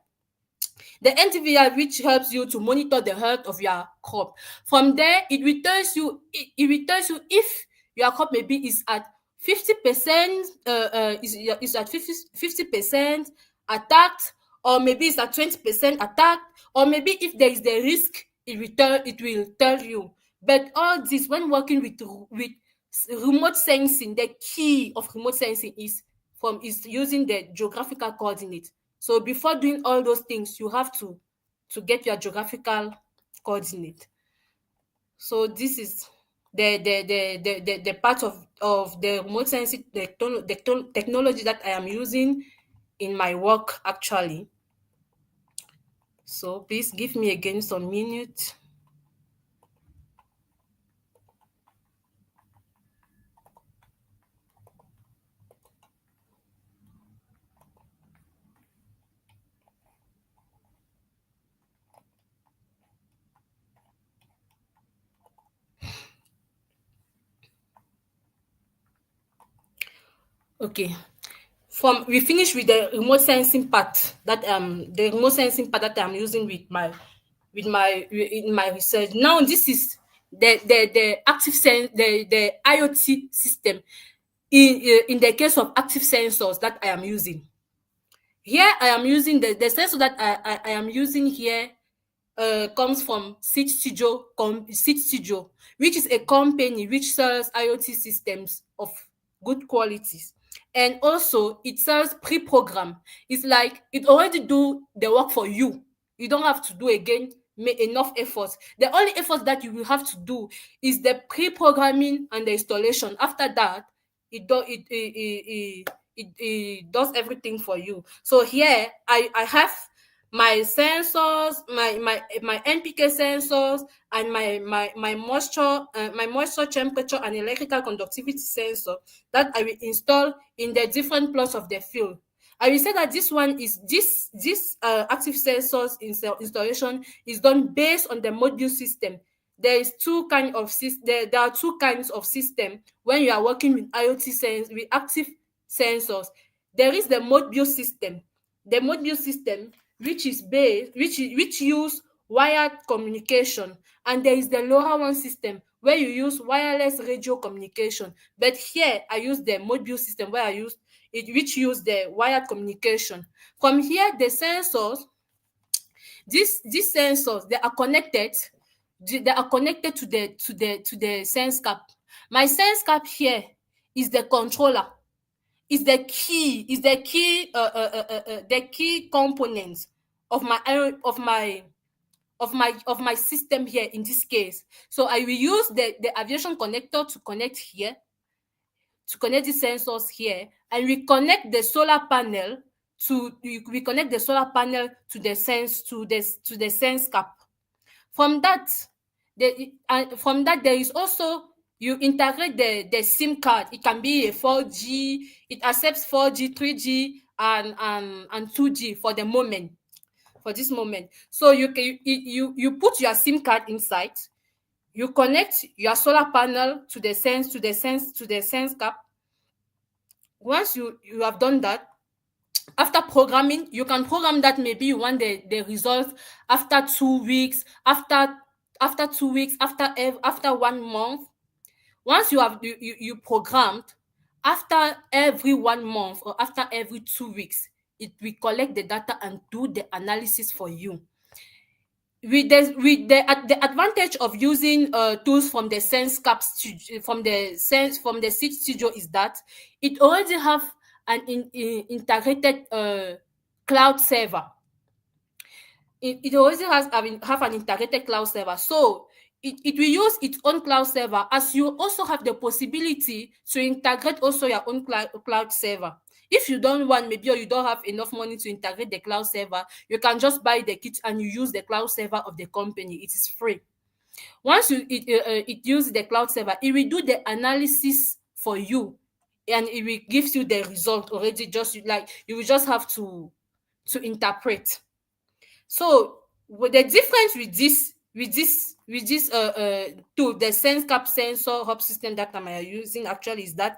The NDVI, which helps you to monitor the health of your crop. From there, it returns you if your crop maybe is at 50%, is at 50% attacked, or maybe it's at 20% attacked, or maybe if there is the risk, it will tell you. But all this, when working with remote sensing, the key of remote sensing is using the geographical coordinate. So before doing all those things, you have to get your geographical coordinate. So this is the part of the remote sensing technology that I am using in my work actually. So please give me again some minutes. Okay. We finish with the remote sensing part that I'm using in my research. Now this is the active the IoT system in the case of active sensors that I am using. Here I am using the sensor that I am using here comes from Seed Studio, which is a company which sells IoT systems of good qualities. And also it sells pre-program. It's like it already do the work for you. You don't have to do again enough effort. The only effort that you will have to do is the pre-programming and the installation. After that, it does everything for you. So here I have my sensors, my NPK sensors, and my moisture temperature and electrical conductivity sensor that I will install in the different plots of the field. I will say that this active sensors installation is done based on the module system. There are two kinds of system when you are working with with active sensors. There is the module system. The module system which use wired communication, and there is the LoRaWAN system where you use wireless radio communication. But here I use the module system where I use it, which use the wired communication. From here, the sensors, these sensors, they are connected. They are connected to the sense cap. My sense cap here is the controller, is the key component of my system here in this case. So I will use the aviation connector to connect here, to connect the sensors here, and we connect the solar panel to the sense cap. From that, there is also, you integrate the SIM card. It can be a 4G. It accepts 4G, 3G, and 2G for the moment. For this moment, so you put your SIM card inside. You connect your solar panel to the sense cap. Once you have done that, after programming, you can program that maybe you want the results after 2 weeks, after 2 weeks, after 1 month. Once you programmed, after every 1 month or after every 2 weeks, it will collect the data and do the analysis for you. With the advantage of using tools from the SenseCap studio, from the Seed Studio, is that it already have an integrated cloud server. It already have an integrated cloud server, so it will use its own cloud server, as you also have the possibility to integrate also your own cloud server. If you don't want, maybe, or you don't have enough money to integrate the cloud server, you can just buy the kit and you use the cloud server of the company. It is free. Once it uses the cloud server, it will do the analysis for you, and it will give you the result already. Just like you will just have to interpret. So the difference with this tool, the SenseCap sensor hub system that I'm using actually, is that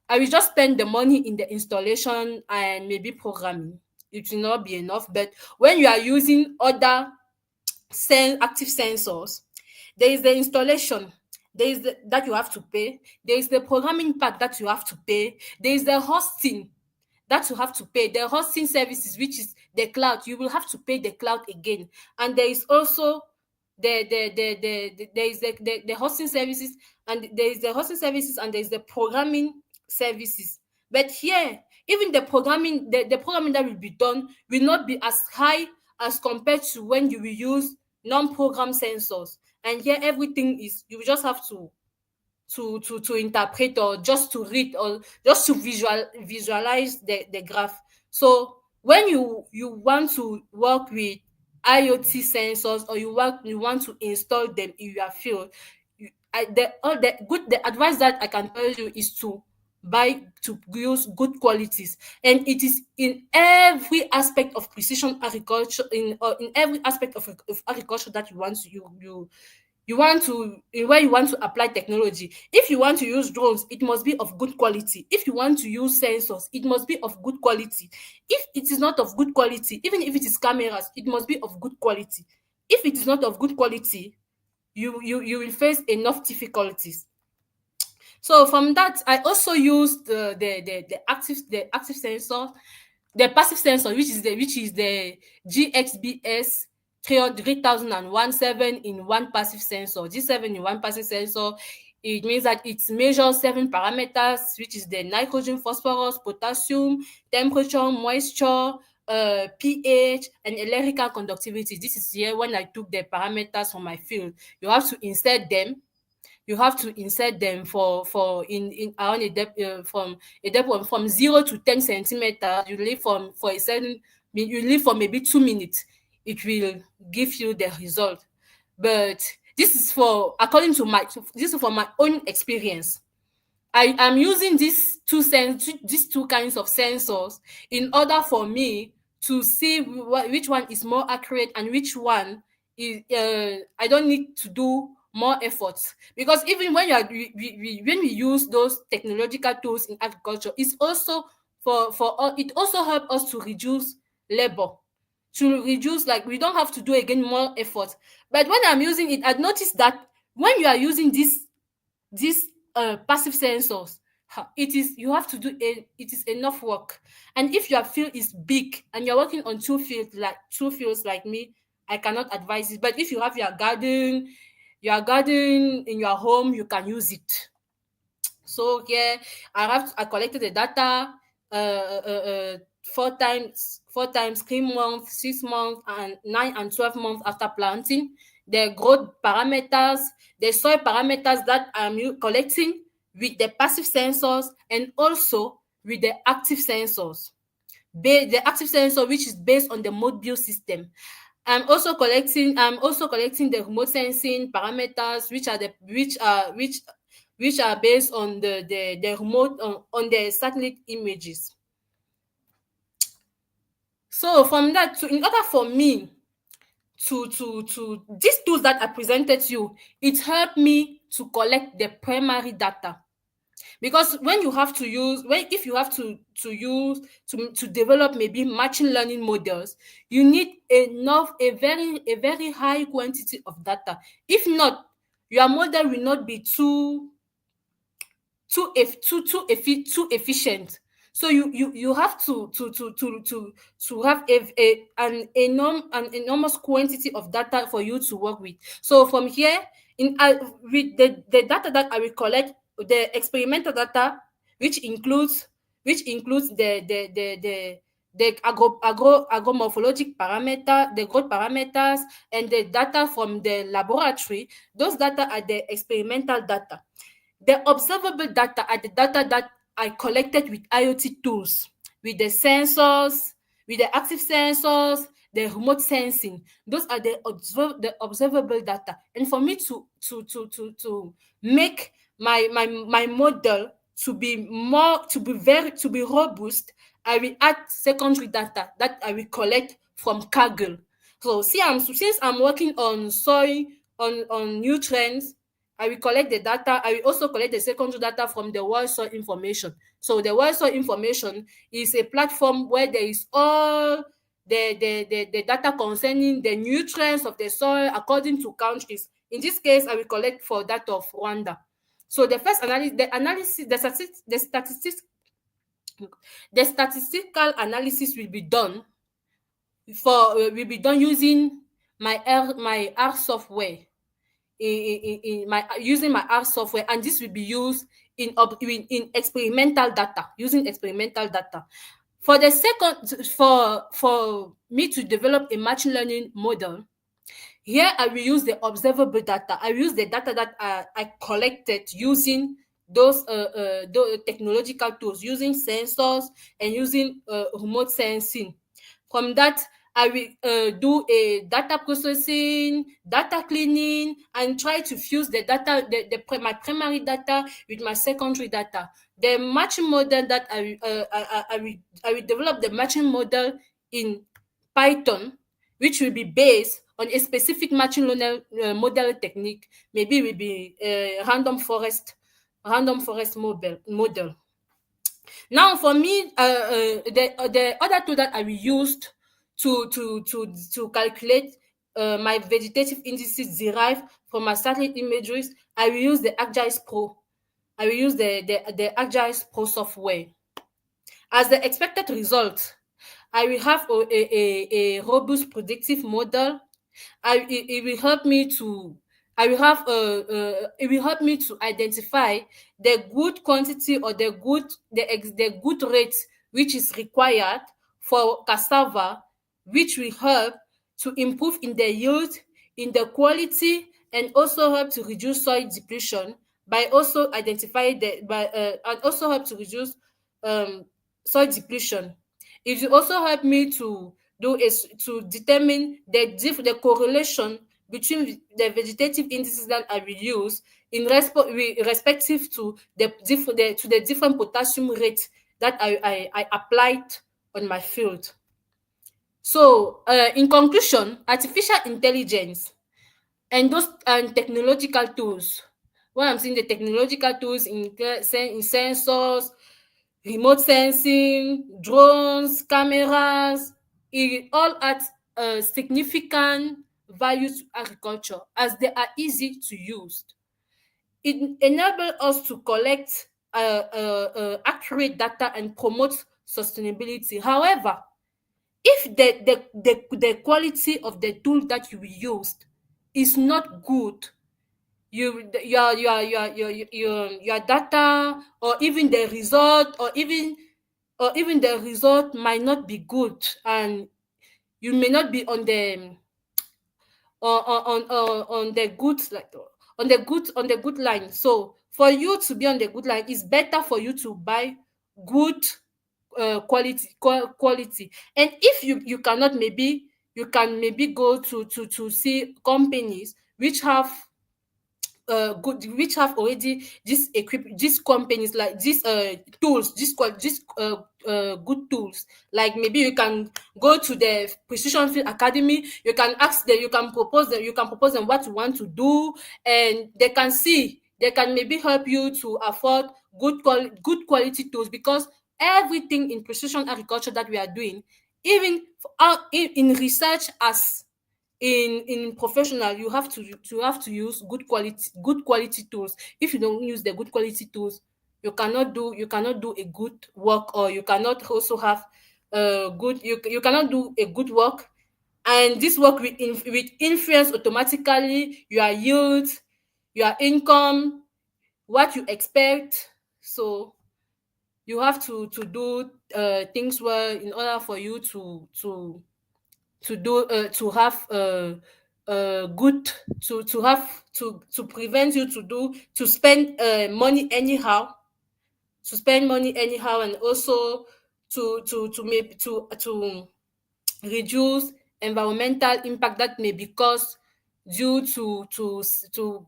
I will just spend the money in the installation and maybe programming. It will not be enough. But when you are using other active sensors, there is the installation, there is that you have to pay, there is the programming part that you have to pay, there is the hosting that you have to pay, the hosting services, which is the cloud. You will have to pay the cloud again. And there is also the hosting services, and there is the programming services. But here, even the programming that will be done will not be as high as compared to when you will use non-program sensors. And here, everything is, you just have to interpret, or just to read, or just to visualize the graph. So when you want to work with IoT sensors, or you want to install them in your field, the advice that I can tell you is to use good qualities. And it is in every aspect of precision agriculture, in every aspect of agriculture that you want to apply technology. If you want to use drones, it must be of good quality. If you want to use sensors, it must be of good quality. If it is not of good quality, even if it is cameras, it must be of good quality. If it is not of good quality, you will face enough difficulties. So from that, I also use the active sensor, the passive sensor, which is the GXBS 3001 7-in-1 passive sensor. This 7-in-1 passive sensor, it means that it measures 7 parameters, which is the nitrogen, phosphorus, potassium, temperature, moisture, pH, and electrical conductivity. This is here when I took the parameters from my field. You have to insert them. You have to insert them for in around a depth from 0 to 10 centimeters. You leave for a certain, you leave for maybe 2 minutes. It will give you the result. But this is for my own experience. I am using these two kinds of sensors in order for me to see which one is more accurate and which one is I don't need to do more efforts. Because even when when we use those technological tools in agriculture, it's also it also helps us to reduce labor, to reduce, like, we don't have to do again more effort. But when I'm using it, I noticed that when you are using these these passive sensors, you have to do it is enough work. And if your field is big and you're working on two fields like me, I cannot advise it. But if you have your garden in your home, you can use it. So here I collected the data, 4 times 3 months, 6 months, and 9 and 12 months after planting. The growth parameters, the soil parameters that I'm collecting with the passive sensors, and also with the active sensors. The active sensor, which is based on the mobile system. I'm also collecting the remote sensing parameters, which are based on the remote on the satellite images. So from that, in order for me to these tools that I presented to you, it helped me to collect the primary data. Because when you have to use when if you have to use to develop maybe machine learning models, you need a very high quantity of data. If not, your model will not be too efficient. So you have to have an enormous quantity of data for you to work with. So from here, with the data that I will collect, the experimental data, which includes the agromorphologic parameter, the growth parameters, and the data from the laboratory. Those data are the experimental data. The observable data are the data that I collected with IoT tools, with the sensors, with the active sensors, the remote sensing. Those are the observable data. And for me to make my model to be robust, I will add secondary data that I will collect from Kaggle. So since I'm working on soil, on nutrients, I will collect the data. I will also collect the secondary data from the World Soil Information. So the World Soil Information is a platform where there is all the data concerning the nutrients of the soil according to countries. In this case, I will collect for that of Rwanda. So the first analysis, the statistical analysis will be done using my R software. Using my R software, and this will be used in experimental data, using experimental data. For the second, for me to develop a machine learning model, here I will use the observable data. I will use the data that I collected using those technological tools, using sensors and using remote sensing. From that, I will do a data processing, data cleaning, and try to fuse the data, my primary data with my secondary data. The matching model that I will develop the matching model in Python, which will be based on a specific machine learning model technique. Maybe it will be a random forest model. Now, for me, the other tool that I will use to calculate my vegetative indices derived from my satellite imageries, I will use the ArcGIS Pro. I will use the ArcGIS Pro software. As the expected result, I will have a robust predictive model. It will help me to it will help me to identify the good quantity or the good rate which is required for cassava, which will help to improve in the yield, in the quality, and also help to reduce soil depletion by also identifying and also help to reduce soil depletion. It will also help me to determine the correlation between the vegetative indices that I will use respective to the different potassium rates that I applied on my field. So, in conclusion, artificial intelligence and technological tools. When I'm saying the technological tools in sensors, remote sensing, drones, cameras, it all adds significant value to agriculture as they are easy to use. it enables us to collect accurate data and promote sustainability. However, if the quality of the tool that you used is not good, your data, or even the result, or even the result might not be good, and you may not be on the on the good, like on the good line. So for you to be on the good line, it's better for you to buy good quality. And if you cannot, maybe you can maybe go to see companies which have good, which have already this these companies, like these tools, good tools. Like maybe you can go to the precision field academy, you can ask them, you can propose them what you want to do, and they can maybe help you to afford good quality tools. Because everything in precision agriculture that we are doing, even in research, as in professional, you have to use good quality tools. If you don't use the good quality tools, you cannot do a good work, or you cannot also have you cannot do a good work. And this work will influence automatically your yield, your income, what you expect. So you have to do things well in order for you to have good, to prevent you to spend money anyhow, and also to maybe to reduce environmental impact that may be caused due to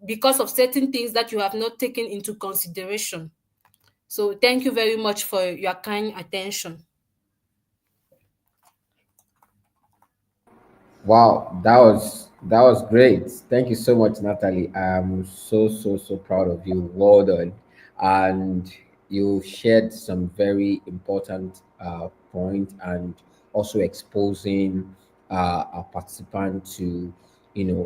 because of certain things that you have not taken into consideration. So thank you very much for your kind attention. Wow, that was great. Thank you so much, Natalie. I'm so proud of you. Well done. And you shared some very important point, and also exposing our participant to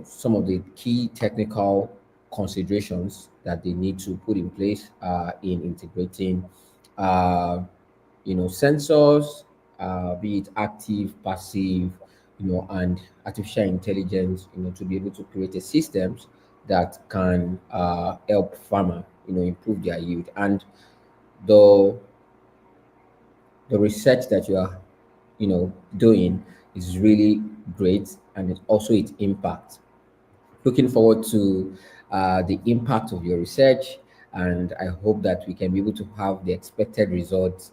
some of the key technical considerations that they need to put in place in integrating uh, sensors, be it active, passive, and artificial intelligence, to be able to create a systems that can help farmer, improve their yield. And the the research that you are, doing is really great, and it also its impact. Looking forward to the impact of your research, and I hope that we can be able to have the expected results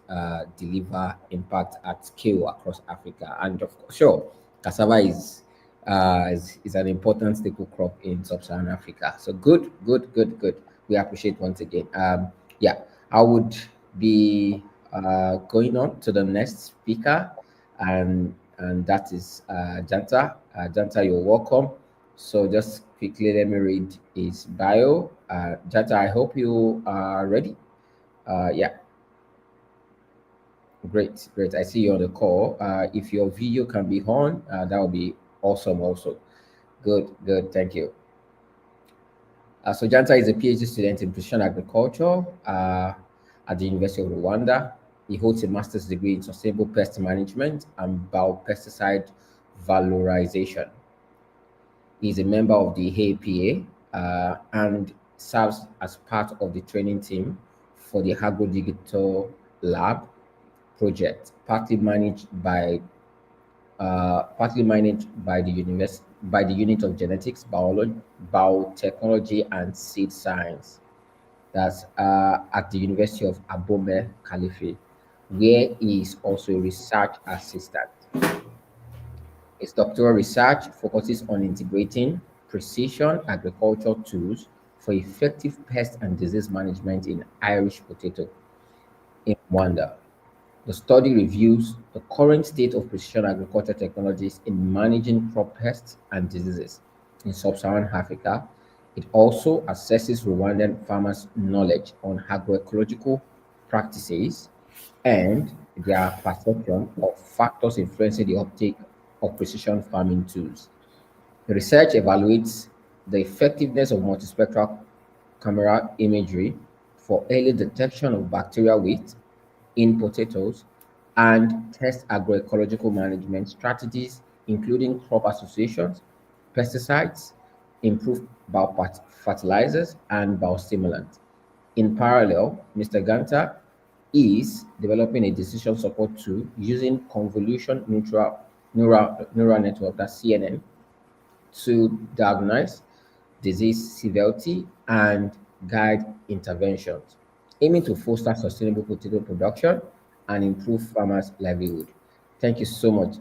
deliver impact at scale across Africa. And of course, sure, cassava is an important staple crop in sub-Saharan Africa. So good, good, good, good. We appreciate once again. Yeah, I would be going on to the next speaker, and that is Jantaa. Jantaa, you're welcome. So just quickly, let me read his bio. Jata, I hope you are ready. Yeah, great, great. I see you on the call. If your video can be on, that would be awesome also. Good, good. Thank you. So Janta is a PhD student in precision agriculture at the University of Rwanda. He holds a master's degree in sustainable pest management and biopesticide valorization. He's a member of the APA and serves as part of the training team for the Agro Digital Lab project, partly managed by the by the unit of genetics, biology, biotechnology, and seed science. That's at the University of Abome, Caliphate, where he is also a research assistant. His doctoral research focuses on integrating precision agriculture tools for effective pest and disease management in Irish potato in Rwanda. The study reviews the current state of precision agriculture technologies in managing crop pests and diseases in sub-Saharan Africa. It also assesses Rwandan farmers' knowledge on agroecological practices and their perception of factors influencing the uptake of precision farming tools. The research evaluates the effectiveness of multispectral camera imagery for early detection of bacterial weight in potatoes, and test agroecological management strategies, including crop associations, pesticides, improved biofertilizers, and biostimulants. In parallel, Mr. Ganta is developing a decision support tool using convolution neural network, that's CNN, to diagnose disease severity and guide interventions, aiming to foster sustainable potato production and improve farmers' livelihood. Thank you so much,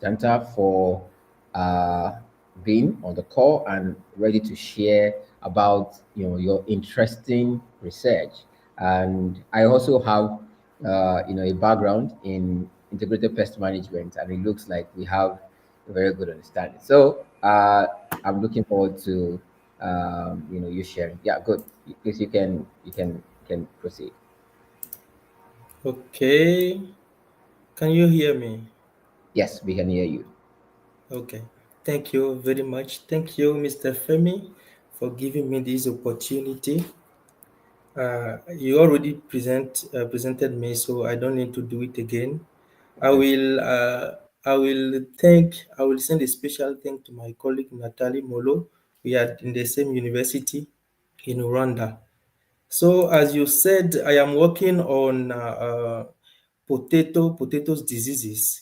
Jantaa, for uh, being on the call and ready to share about your interesting research. And I also have a background in integrated pest management, and it looks like we have a very good understanding. So I'm looking forward to you sharing. Yeah, good. Please, you can proceed. Okay, can you hear me? Yes, we can hear you. Okay, thank you very much. Thank you, Mr. Femi, for giving me this opportunity. You already presented me, so I don't need to do it again. I Okay. will uh, I will send a special thank to my colleague Nathalie Molo. We are in the same university in Rwanda. So as you said, I am working on potatoes diseases.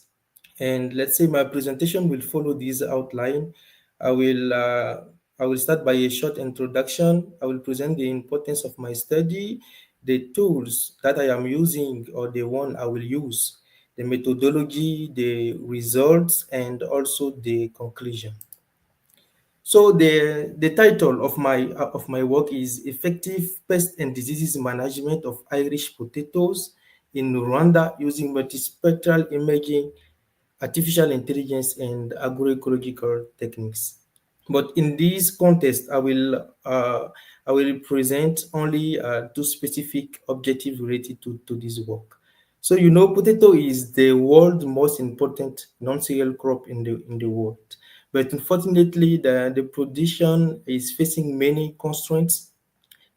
And let's say my presentation will follow this outline. I will uh, I will start by a short introduction. I will present the importance of my study, the tools that I am using or the one I will use, the methodology, the results, and also the conclusion. So the title of my work is Effective Pest and Diseases Management of Irish Potatoes in Rwanda using multispectral imaging, artificial intelligence, and agroecological techniques. But in this contest, I will present only two specific objectives related to this work. So potato is the world's most important non-cereal crop in the world. But unfortunately, the production is facing many constraints,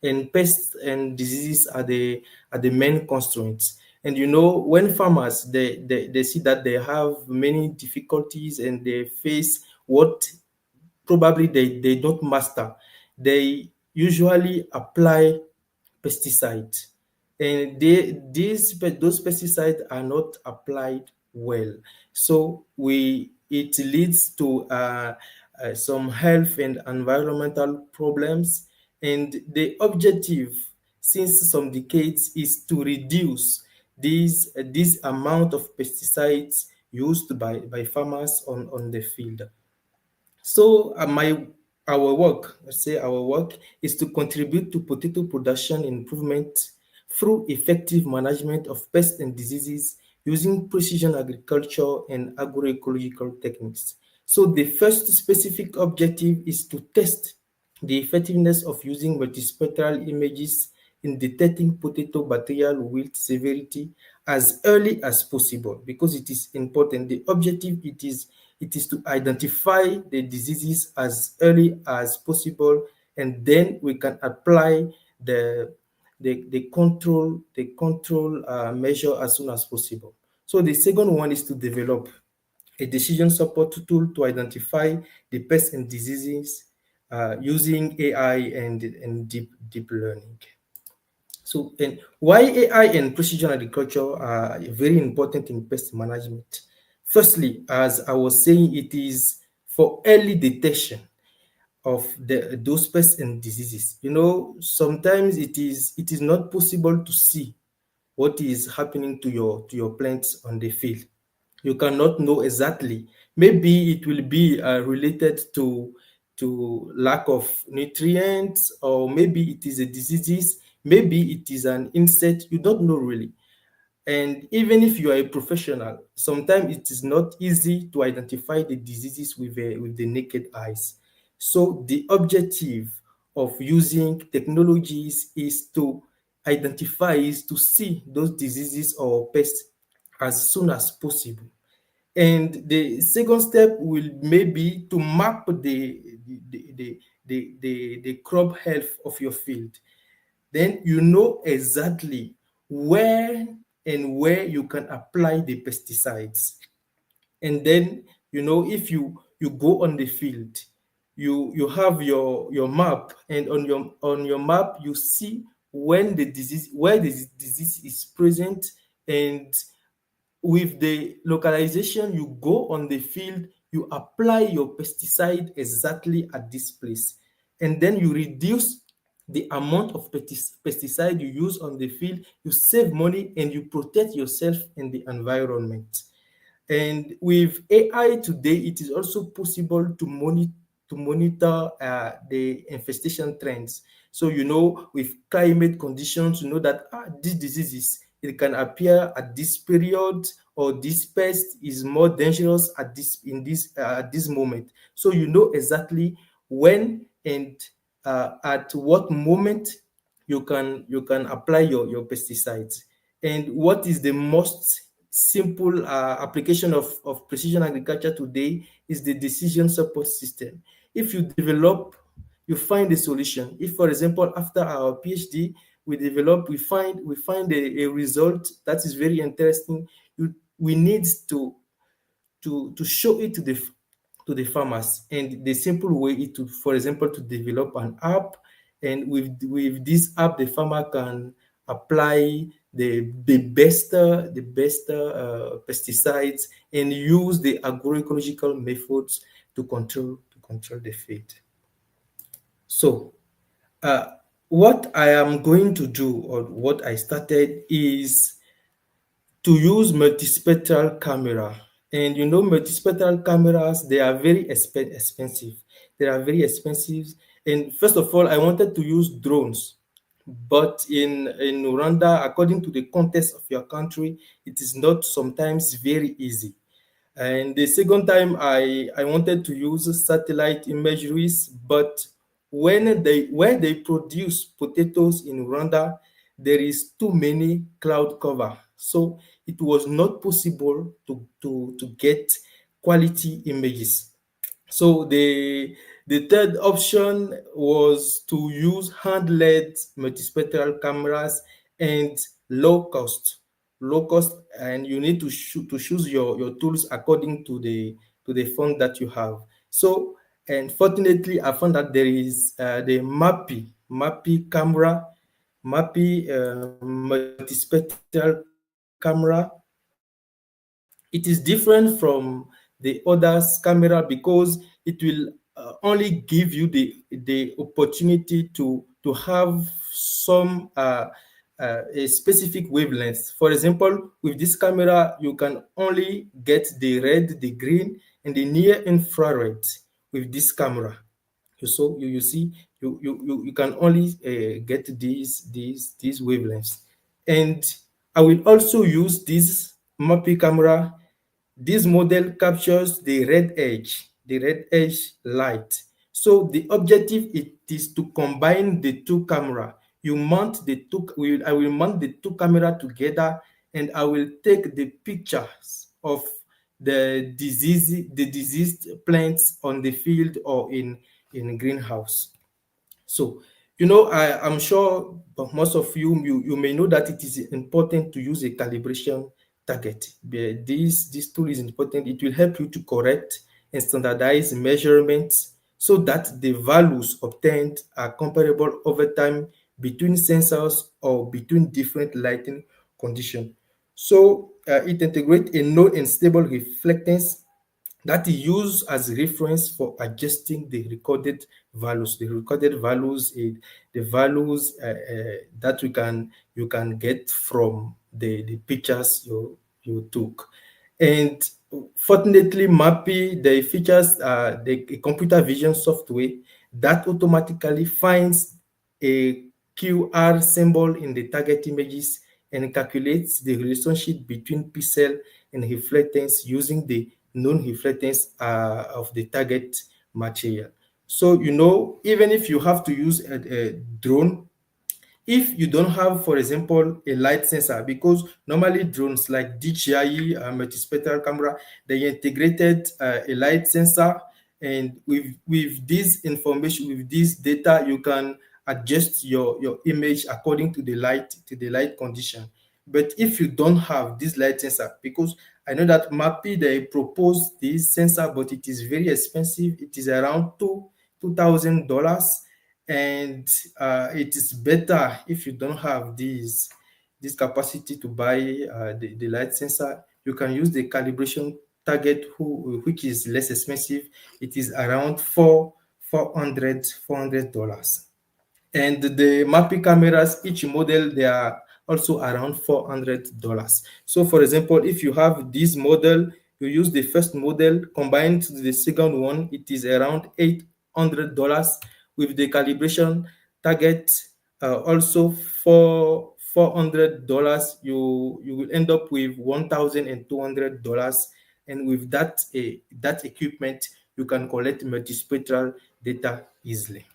and pests and diseases are the main constraints. And when farmers they see that they have many difficulties and they face what probably they don't master, they usually apply pesticides, and those pesticides are not applied well. So we it leads to some health and environmental problems. And the objective since some decades is to reduce this amount of pesticides used by farmers on the field. So our work is to contribute to potato production improvement through effective management of pests and diseases using precision agriculture and agroecological techniques. So the first specific objective is to test the effectiveness of using multispectral images in detecting potato bacterial wilt severity as early as possible, because it is important. The objective it is to identify the diseases as early as possible, and then we can apply the control measure as soon as possible. So the second one is to develop a decision support tool to identify the pests and diseases using AI and deep learning. So, and why AI and precision agriculture are very important in pest management? Firstly, as I was saying, it is for early detection of those pests and diseases. Sometimes it is not possible to see what is happening to your plants on the field. You cannot know exactly. Maybe it will be related to lack of nutrients, or maybe it is a disease, maybe it is an insect. You don't know really. And even if you are a professional, sometimes it is not easy to identify the diseases with the naked eyes. So the objective of using technologies is to identify, is to see those diseases or pests as soon as possible. And the second step will maybe to map the crop health of your field. Then you know exactly where and where you can apply the pesticides. And then, if you go on the field, you have your map, and on your map you see when the disease where the disease is present. And with the localization, you go on the field, you apply your pesticide exactly at this place, and then you reduce the amount of pesticide you use on the field. You save money and you protect yourself and the environment. And with AI today, it is also possible to monitor the infestation trends. So, with climate conditions, you know that this diseases, it can appear at this period, or this pest is more dangerous at this moment. So you know exactly when and at what moment you can apply your pesticides. And what is the most simple application of precision agriculture today is the decision support system. If you develop, you find a solution. If, for example, after our PhD, we find a result that is very interesting, we need to show it to the farmers. And the simple way is to, for example, to develop an app. And with this app, the farmer can apply the best pesticides, and use the agroecological methods to control the field. So, what I am going to do, or what I started, is to use multispectral camera. And multispectral cameras, they are very expensive. They are very expensive. And first of all, I wanted to use drones. But in Rwanda, according to the context of your country, it is not sometimes very easy. And the second time, I wanted to use satellite imageries, but where they produce potatoes in Rwanda, there is too many cloud cover. So it was not possible to get quality images. So the third option was to use hand-led multispectral cameras, and low cost, and you need to choose your tools according to the fund that you have. So, and fortunately, I found that there is the MAPI camera, MAPI multispectral camera. It is different from the others camera, because it will only give you the opportunity to have some a specific wavelength. For example, with this camera, you can only get the red, the green, and the near infrared with this camera. So you see, you can only get these wavelengths. And I will also use this MAPI camera. This model captures the red edge light. So the objective, it is to combine the two camera. I will mount the two camera together, and I will take the pictures of the diseased plants on the field, or in greenhouse. So, I'm sure most of you may know that it is important to use a calibration target. This tool is important. It will help you to correct and standardize measurements, so that the values obtained are comparable over time between sensors, or between different lighting conditions. So, it integrates a known and stable reflectance that is used as reference for adjusting the recorded values. The values that you can get from the pictures you took. And fortunately, MAPI, the features the computer vision software that automatically finds a QR symbol in the target images, and calculates the relationship between pixel and reflectance using the known reflectance of the target material. So, even if you have to use a drone, if you don't have, for example, a light sensor, because normally drones like DJI multispectral camera, they integrated a light sensor. And with this information, with this data, you can adjust your image according to the light condition. But if you don't have this light sensor, because I know that MAPI, they propose this sensor, but it is very expensive. It is around $2,000, and it is better if you don't have this capacity to buy the light sensor. You can use the calibration target, which is less expensive. It is around $400. And the mapping cameras, each model, they are also around $400. So for example, if you have this model, you use the first model combined to the second one, it is around $800. With the calibration target, also for $400, you will end up with $1,200. And with that equipment, you can collect multispectral data easily.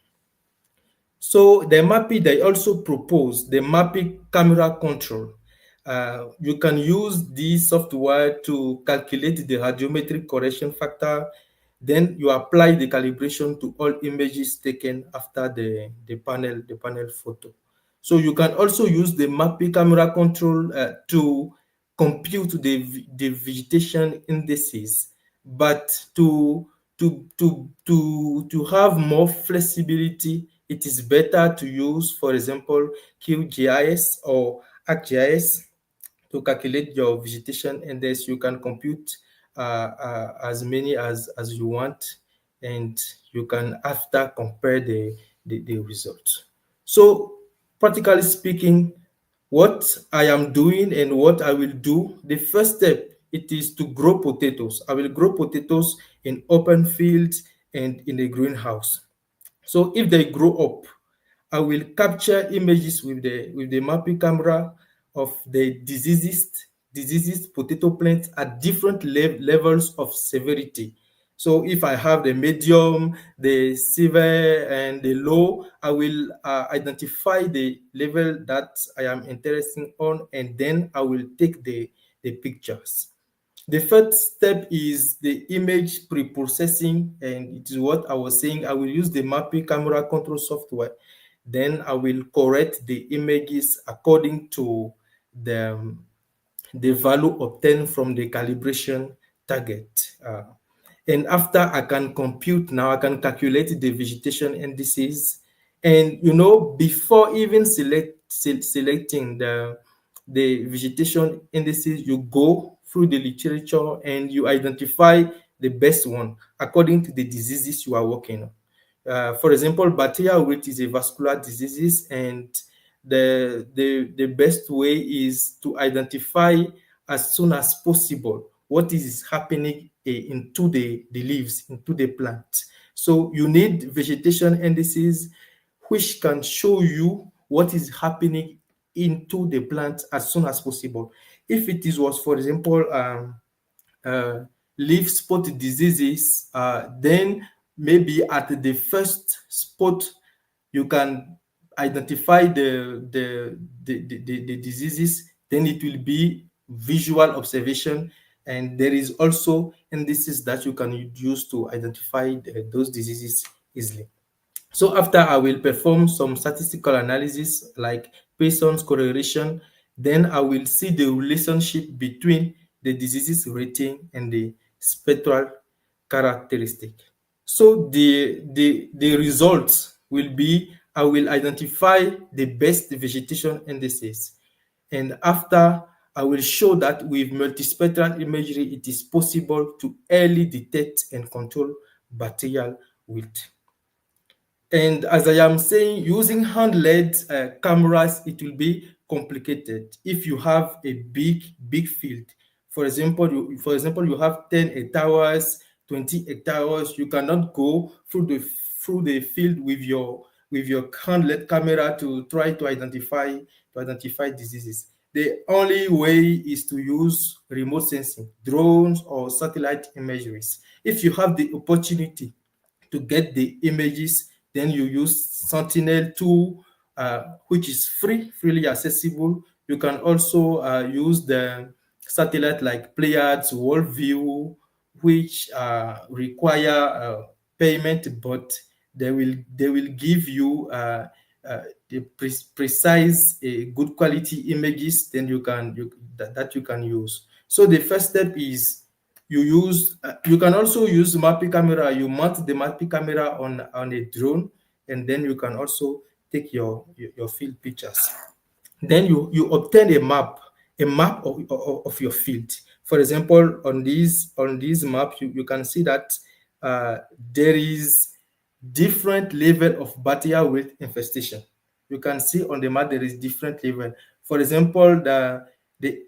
So the MAPI, they also propose the MAPI camera control. You can use this software to calculate the radiometric correction factor. Then you apply the calibration to all images taken after the panel photo. So you can also use the MAPI camera control to compute the vegetation indices, but to have more flexibility, it is better to use, for example, QGIS or ArcGIS to calculate your vegetation index. You can compute as many as you want, and you can after compare the results. So practically speaking, what I am doing and what I will do, the first step, it is to grow potatoes. I will grow potatoes in open fields and in a greenhouse. So if they grow up, I will capture images with the mapping camera of the diseases potato plants at different levels of severity. So if I have the medium, the severe, and the low, I will identify the level that I am interested on, and then I will take the pictures. The first step is the image pre-processing, and it is what I was saying. I will use the mapping camera control software. Then I will correct the images according to the, the value obtained from the calibration target. And after I can compute, now I can calculate the vegetation indices. And before even selecting the vegetation indices, you go through the literature and you identify the best one according to the diseases you are working on. For example, bacterial wilt is a vascular disease, and the best way is to identify as soon as possible what is happening into the leaves, into the plant. So you need vegetation indices which can show you what is happening into the plant as soon as possible. If it was, for example, uh, leaf spot diseases, then maybe at the first spot you can identify the diseases. Then it will be visual observation, and there is also indices that you can use to identify those diseases easily. So after I will perform some statistical analysis like Pearson's correlation, then I will see the relationship between the diseases rating and the spectral characteristic. So the results will be, I will identify the best vegetation indices. And after, I will show that with multispectral imagery, it is possible to early detect and control bacterial wilt. And as I am saying, using hand-led cameras, it will be complicated if you have a big field. For example, you have 10 hectares, 20 hectares. You cannot go through the field with your hand-led camera to try to identify diseases. The only way is to use remote sensing, drones or satellite imageries. If you have the opportunity to get the images, then you use Sentinel 2, which is freely accessible. You can also use the satellite like Pleiades, Worldview, which require payment, but they will give you the precise good quality images then that you can use. So the first step is you can also use mapping camera. You mount the mapping camera on a drone, and then you can also take your field pictures. Then you obtain a map of your field. For example, on this map, you can see that there is different level of bacteria wilt infestation. You can see on the map there is different level. For example, the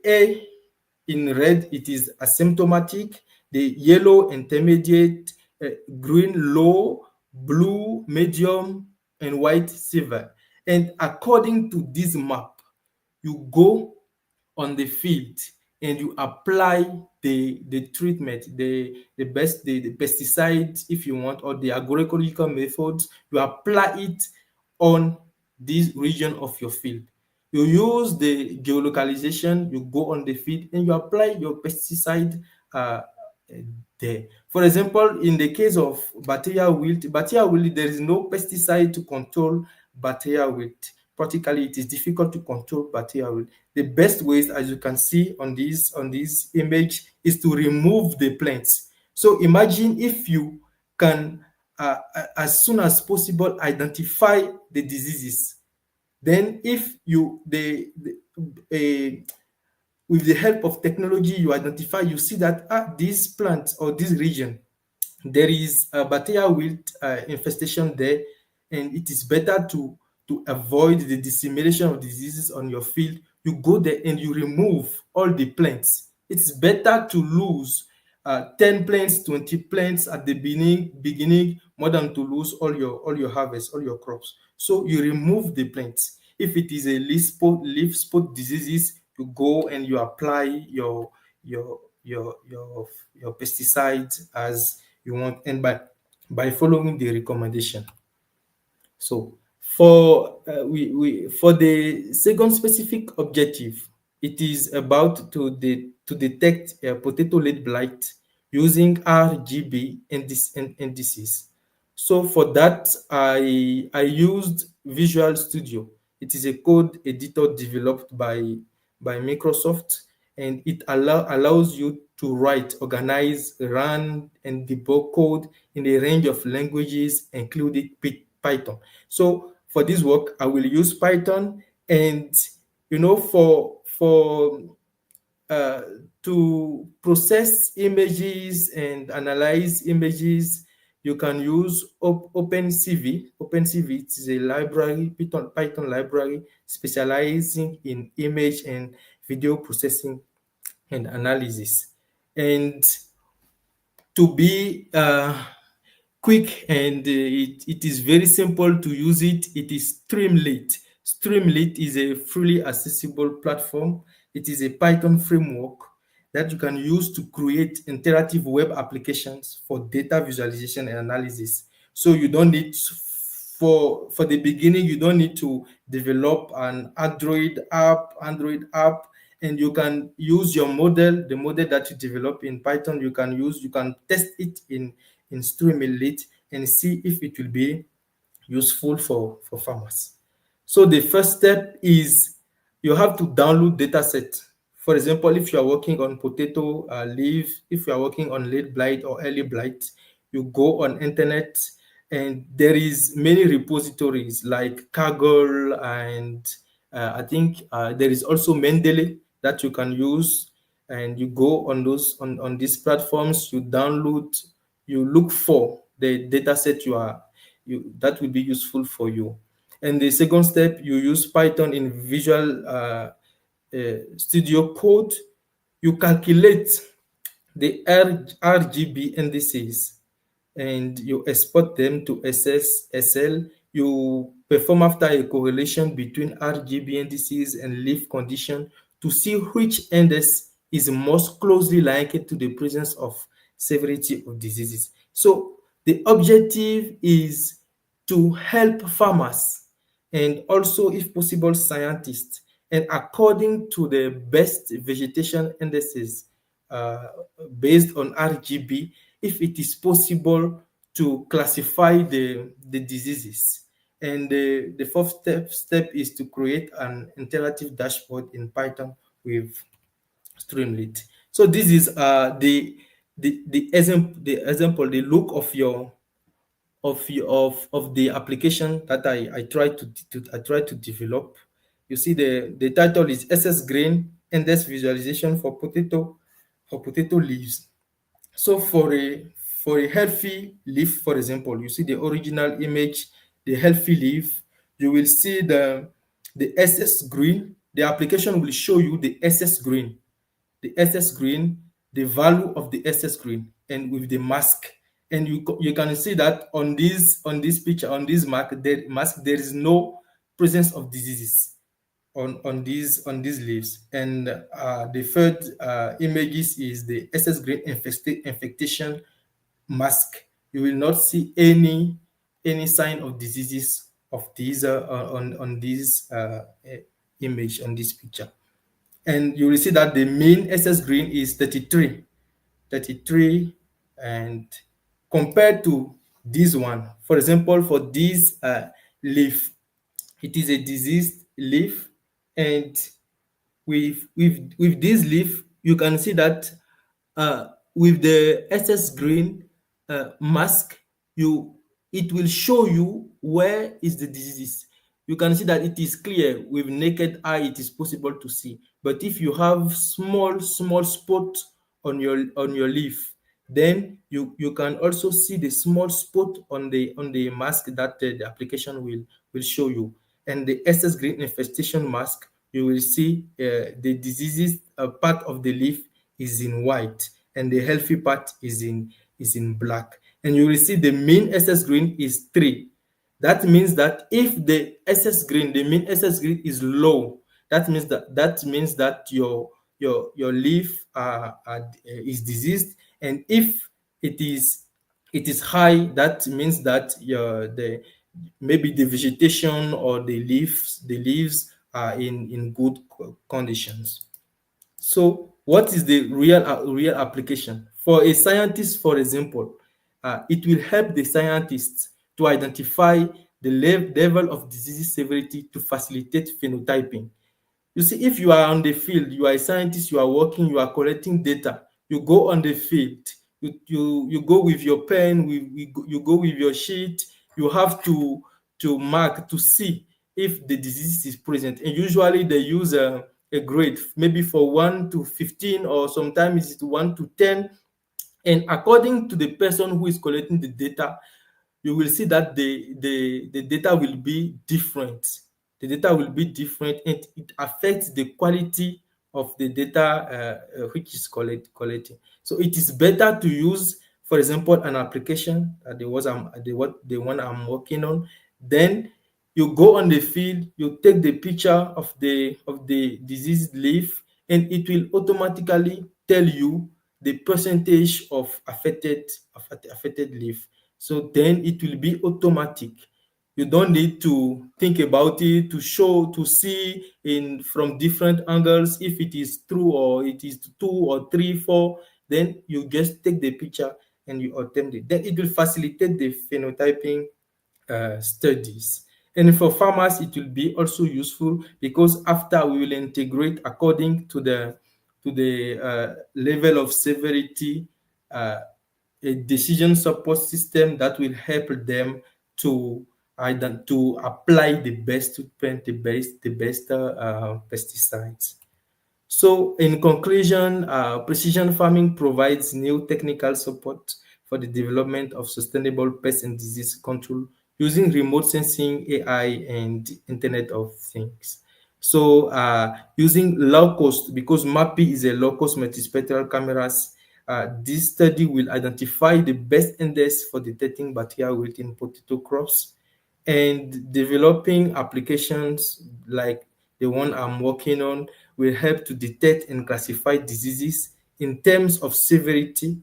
A in red, it is asymptomatic, the yellow intermediate, green low, blue medium, and white severe. And according to this map, you go on the field and you apply the treatment, the pesticides if you want, or the agroecological methods. You apply it on this region of your field. You use the geolocalization, you go on the field and you apply your pesticide uh, there. For example, in the case of bacteria wilt, there is no pesticide to control bacteria wilt. Practically, it is difficult to control bacteria wilt. The best ways, as you can see on this image, is to remove the plants. So imagine if you can, as soon as possible, identify the diseases. Then, if you with the help of technology, you identify, you see that this plant or this region, there is a bacteria wilt infestation there, and it is better to avoid the dissemination of diseases on your field. You go there and you remove all the plants. It's better to lose 10 plants, 20 plants at the beginning more than to lose all your harvest, all your crops. So you remove the plants. If it is a leaf spot diseases, you go and you apply your pesticides as you want, and by following the recommendation. So for the second specific objective, it is about to detect potato leaf blight using RGB indices. So for that, I used Visual Studio. It is a code editor developed by Microsoft, and it allows you to write, organize, run, and debug code in a range of languages, including Python. So for this work, I will use Python, and for uh, to process images and analyze images, you can use OpenCV. OpenCV, it is a library, Python library specializing in image and video processing and analysis. And to be quick, and it is very simple to use it. It is Streamlit. Streamlit is a freely accessible platform. It is a Python framework that you can use to create interactive web applications for data visualization and analysis. So you don't need for the beginning, you don't need to develop an Android app, and you can use your model, the model that you develop in Python. You can test it in Streamlit and see if it will be useful for farmers. So the first step is you have to download dataset. For example, if you are working on potato leaf, if you are working on late blight or early blight, you go on internet, and there is many repositories like Kaggle, and I think there is also Mendeley that you can use. And you go on these platforms, you download, you look for the data set that will be useful for you. And the second step, you use Python in Visual Studio Code. You calculate the RGB indices and you export them to SL. You perform after a correlation between RGB indices and leaf condition to see which index is most closely linked to the presence of severity of diseases. So the objective is to help farmers and also, if possible, scientists, and according to the best vegetation indices uh, based on RGB, if it is possible to classify the diseases. And the fourth step is to create an interactive dashboard in Python with Streamlit. So this is the example, the look of your of the application that I try to develop. You see the title is SS Green Index Visualization for potato leaves. So for a healthy leaf, for example, you see the original image, the healthy leaf, you will see the SS green. The application will show you the SS green, the value of the SS green, and with the mask. And you can see that on this picture, on this mask, there is no presence of diseases on these leaves. And the third images is the SS green infestation mask. You will not see any sign of diseases of these on this image, on this picture. And you will see that the mean SS green is 33, and compared to this one, for example, for this leaf, it is a diseased leaf. And with this leaf, you can see that with the SS green mask, you it will show you where is the disease. You can see that it is clear with naked eye, it is possible to see. But if you have small spot on your leaf, then you can also see the small spot on the mask that the application will show you. And the SS green infestation mask, you will see the diseases part of the leaf is in white, and the healthy part is in black. And you will see the mean SS green is 3. That means that if the mean SS green is low, that means that your leaf is diseased. And if it is it is high, that means that maybe the vegetation or the leaves are in good conditions. So, what is the real application for a scientist? For example, it will help the scientists to identify the level of disease severity to facilitate phenotyping. You see, if you are on the field, you are a scientist, you are working, you are collecting data, you go on the field, you go with your pen, you go with your sheet, you have to mark to see if the disease is present. And usually they use a grade, maybe for 1 to 15, or sometimes it's 1 to 10. And according to the person who is collecting the data, you will see that the data will be different. The data will be different, and it affects the quality of the data which is collecting. So it is better to use, for example, an application, the one I'm working on. Then you go on the field, you take the picture of the diseased leaf, and it will automatically tell you the percentage of affected leaf. So then it will be automatic. You don't need to think about it, to see in from different angles if it is true or it is 2 or 3, 4. Then you just take the picture and you attempt it. Then it will facilitate the phenotyping studies. And for farmers, it will be also useful, because after we will integrate according to the level of severity, uh, a decision support system that will help them to to apply the best treatment, the best pesticides. So, in conclusion, precision farming provides new technical support for the development of sustainable pest and disease control using remote sensing, AI, and Internet of Things. So, using low cost, because MAPI is a low cost multispectral cameras, this study will identify the best index for detecting bacterial wilt in potato crops, and developing applications like the one I'm working on will help to detect and classify diseases in terms of severity,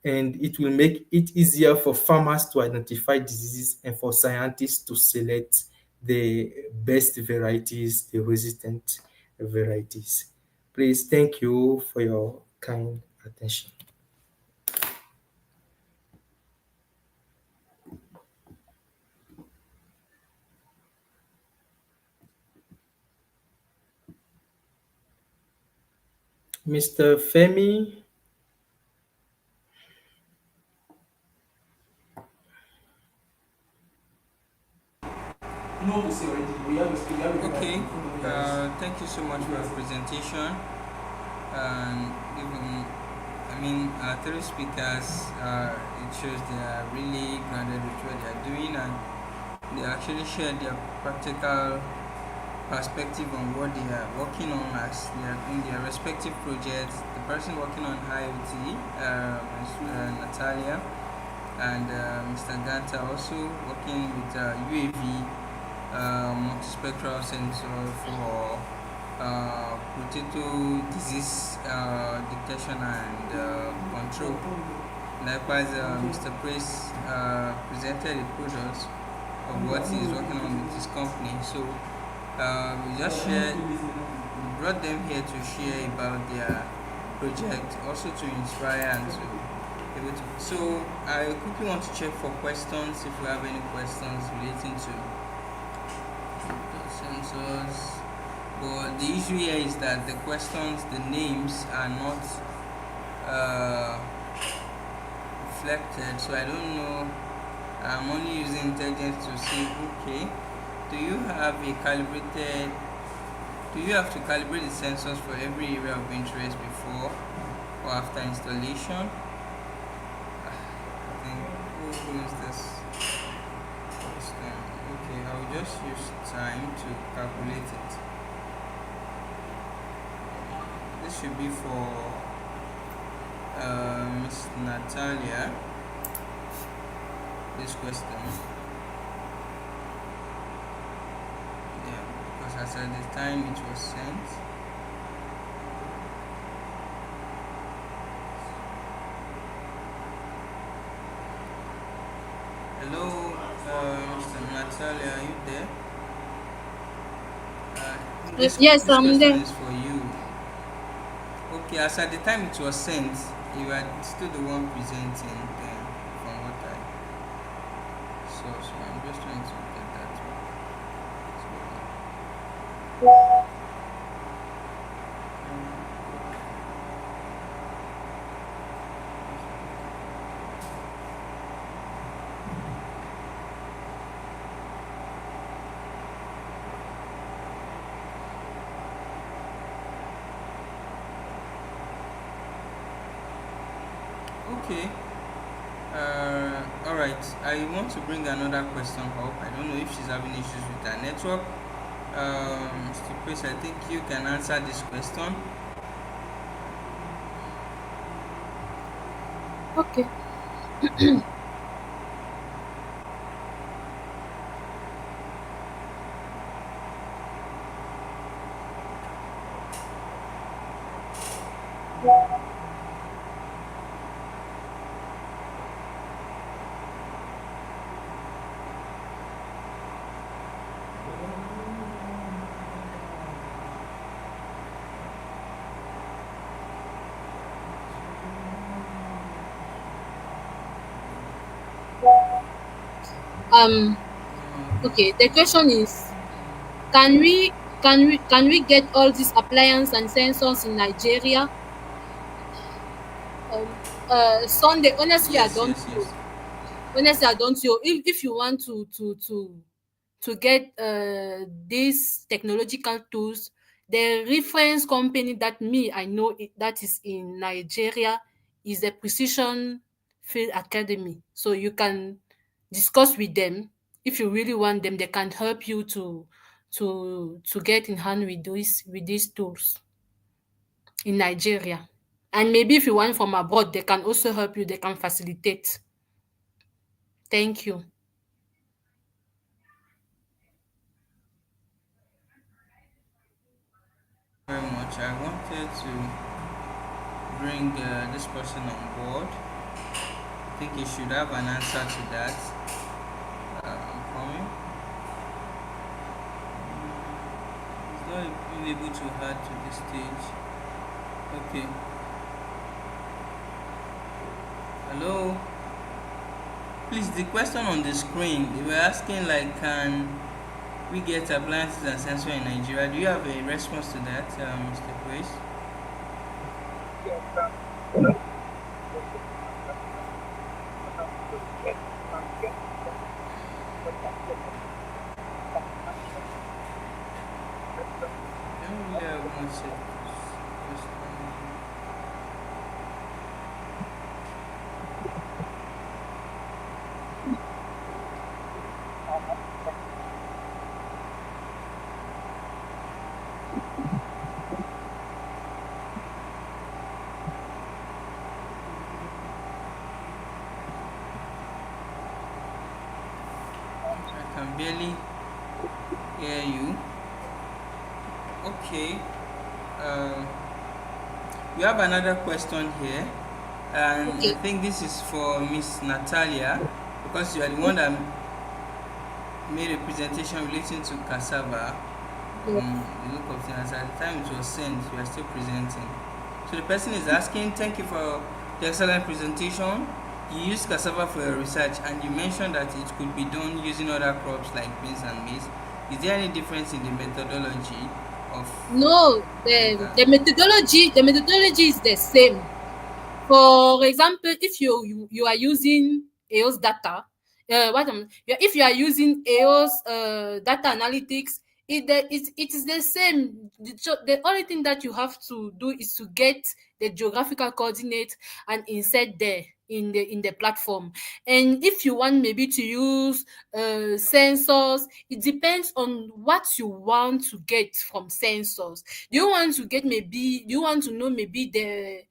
and it will make it easier for farmers to identify diseases and for scientists to select the best varieties, the resistant varieties. Please, thank you for your kind attention. Mr. Femi. Okay, thank you so much for your presentation. And even, three speakers, it shows they are really grounded with what they are doing, and they actually share their practical perspective on what they are working on as they are in their respective projects. The person working on IoT, is Natalia, and Mr. Jantaa also working with UAV, multispectral sensor for potato disease detection and control. Likewise, Mr. Praise presented the products of what he is working on with his company. So we just shared, we brought them here to share about their project, also to inspire and to able to. So I quickly want to check for questions if we have any questions relating to the sensors. But the issue here is that the questions, the names are not reflected, so I don't know. I'm only using intelligence to see. Okay, do you have a calibrated? Do you have to calibrate the sensors for every area of interest before or after installation? I think who is this? Okay, I'll just use time to calculate it. This should be for Miss Natalia. This question. Yeah, because as at the time it was sent. Hello, Mr. Natalia, are you there? Yes, This I'm question there. is for you. Okay, as at the time it was sent, you are still the one presenting then, from what I saw. So I'm just trying to get that. Okay. All right. I want to bring another question up. I don't know if she's having issues with her network. Mr. Chris, I think you can answer this question. Okay. Um. Okay. The question is, can we get all these appliances and sensors in Nigeria? Sunday. Honestly, I Yes, don't yes, know. yes. Honestly, I don't know. If you want to get these technological tools, the reference company that me I know that is in Nigeria is the Precision Field Academy. So you can discuss with them if you really want them. They can help you to get in hand with these tools in Nigeria. And maybe if you want from abroad, they can also help you. They can facilitate. Thank you. Very much. I wanted to bring this person on board. I think he should have an answer to that. I'm coming. He's not even able to add to the stage. Okay. Hello. Please, the question on the screen, they were asking like, can we get appliances and sensor in Nigeria? Do you have a response to that, Mr. Grace? let's see. I can barely hear you. Okay. Uh, we have another question here, and I Okay. think this is for Miss Natalia because you are the one that made a presentation relating to cassava. Yeah. The look of things, at the time it was sent, you are still presenting. So the person is asking, thank you for the excellent presentation. You used cassava for your research and you mentioned that it could be done using other crops like beans and maize. Is there any difference in the methodology of No, doing the that? the methodology the methodology is the same. For example, if you are using EOS data, if you are using EOS data analytics, it is the same. The only thing that you have to do is to get the geographical coordinate and insert there in the platform. And if you want maybe to use sensors, it depends on what you want to get from sensors. Do you want to know maybe they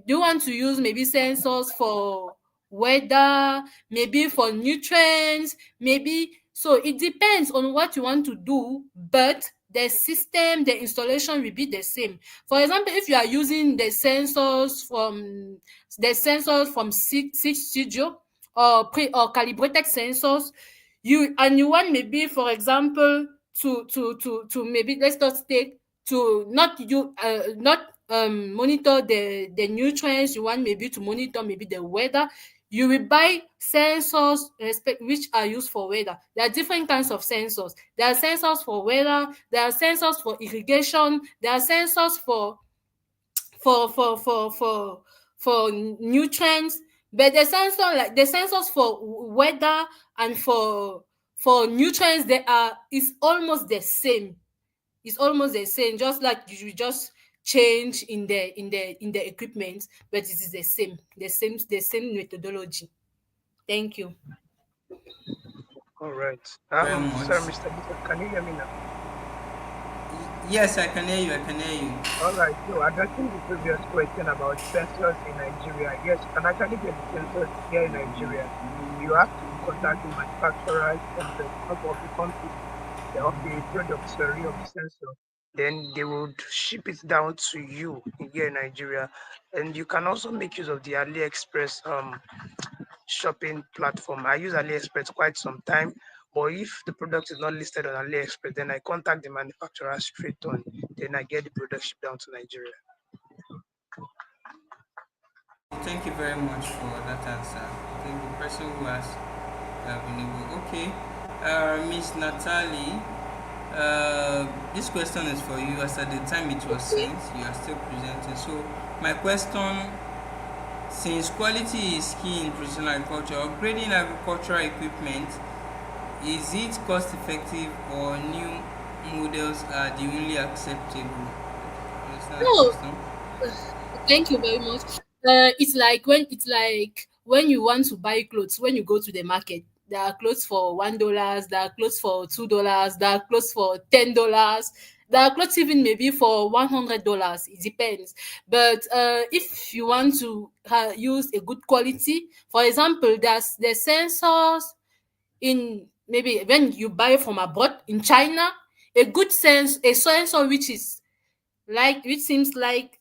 do want to use maybe sensors for weather, maybe for nutrients, maybe. So it depends on what you want to do, but the system, the installation will be the same. For example, if you are using the sensors from Six Studio or pre or calibrated sensors, you want maybe, for example, to maybe, let's just take, to not monitor the nutrients. You want maybe to monitor maybe the weather. You will buy sensors respect which are used for weather. There are different kinds of sensors. There are sensors for weather, there are sensors for irrigation, there are sensors for for for for for nutrients. But the sensors for weather and for nutrients, they are is almost the same. It's almost the same, just like you just change in the equipment, but it is the same methodology. Thank you. All right. Very Sir, much. Mr. Bishop, can you hear me now? Yes, I can hear you. I can hear you. All right. So addressing the previous question about sensors in Nigeria, yes, you can actually get the sensors here in Nigeria. You have to contact the manufacturers of the company of the product, sorry, of the sensor. Then they would ship it down to you here in Nigeria. And you can also make use of the AliExpress shopping platform. I use AliExpress quite some time, but if the product is not listed on AliExpress, then I contact the manufacturer straight on. Then I get the product shipped down to Nigeria. Thank you very much for that answer. I think the person who has been able. Okay, Miss Natalie, this question is for you. As at the time it was Okay. sent, you are still presenting. So, my question: since quality is key in precision agriculture, upgrading agricultural equipment, is it cost effective or new models are the only acceptable? Understand the No, question? thank you very much. It's like when you want to buy clothes, when you go to the market, there are clothes for $1, there are clothes for $2, there are clothes for $10, there are clothes even maybe for $100. It depends. But if you want to use a good quality, for example, there's the sensors in, maybe when you buy from abroad in China, a sensor which seems like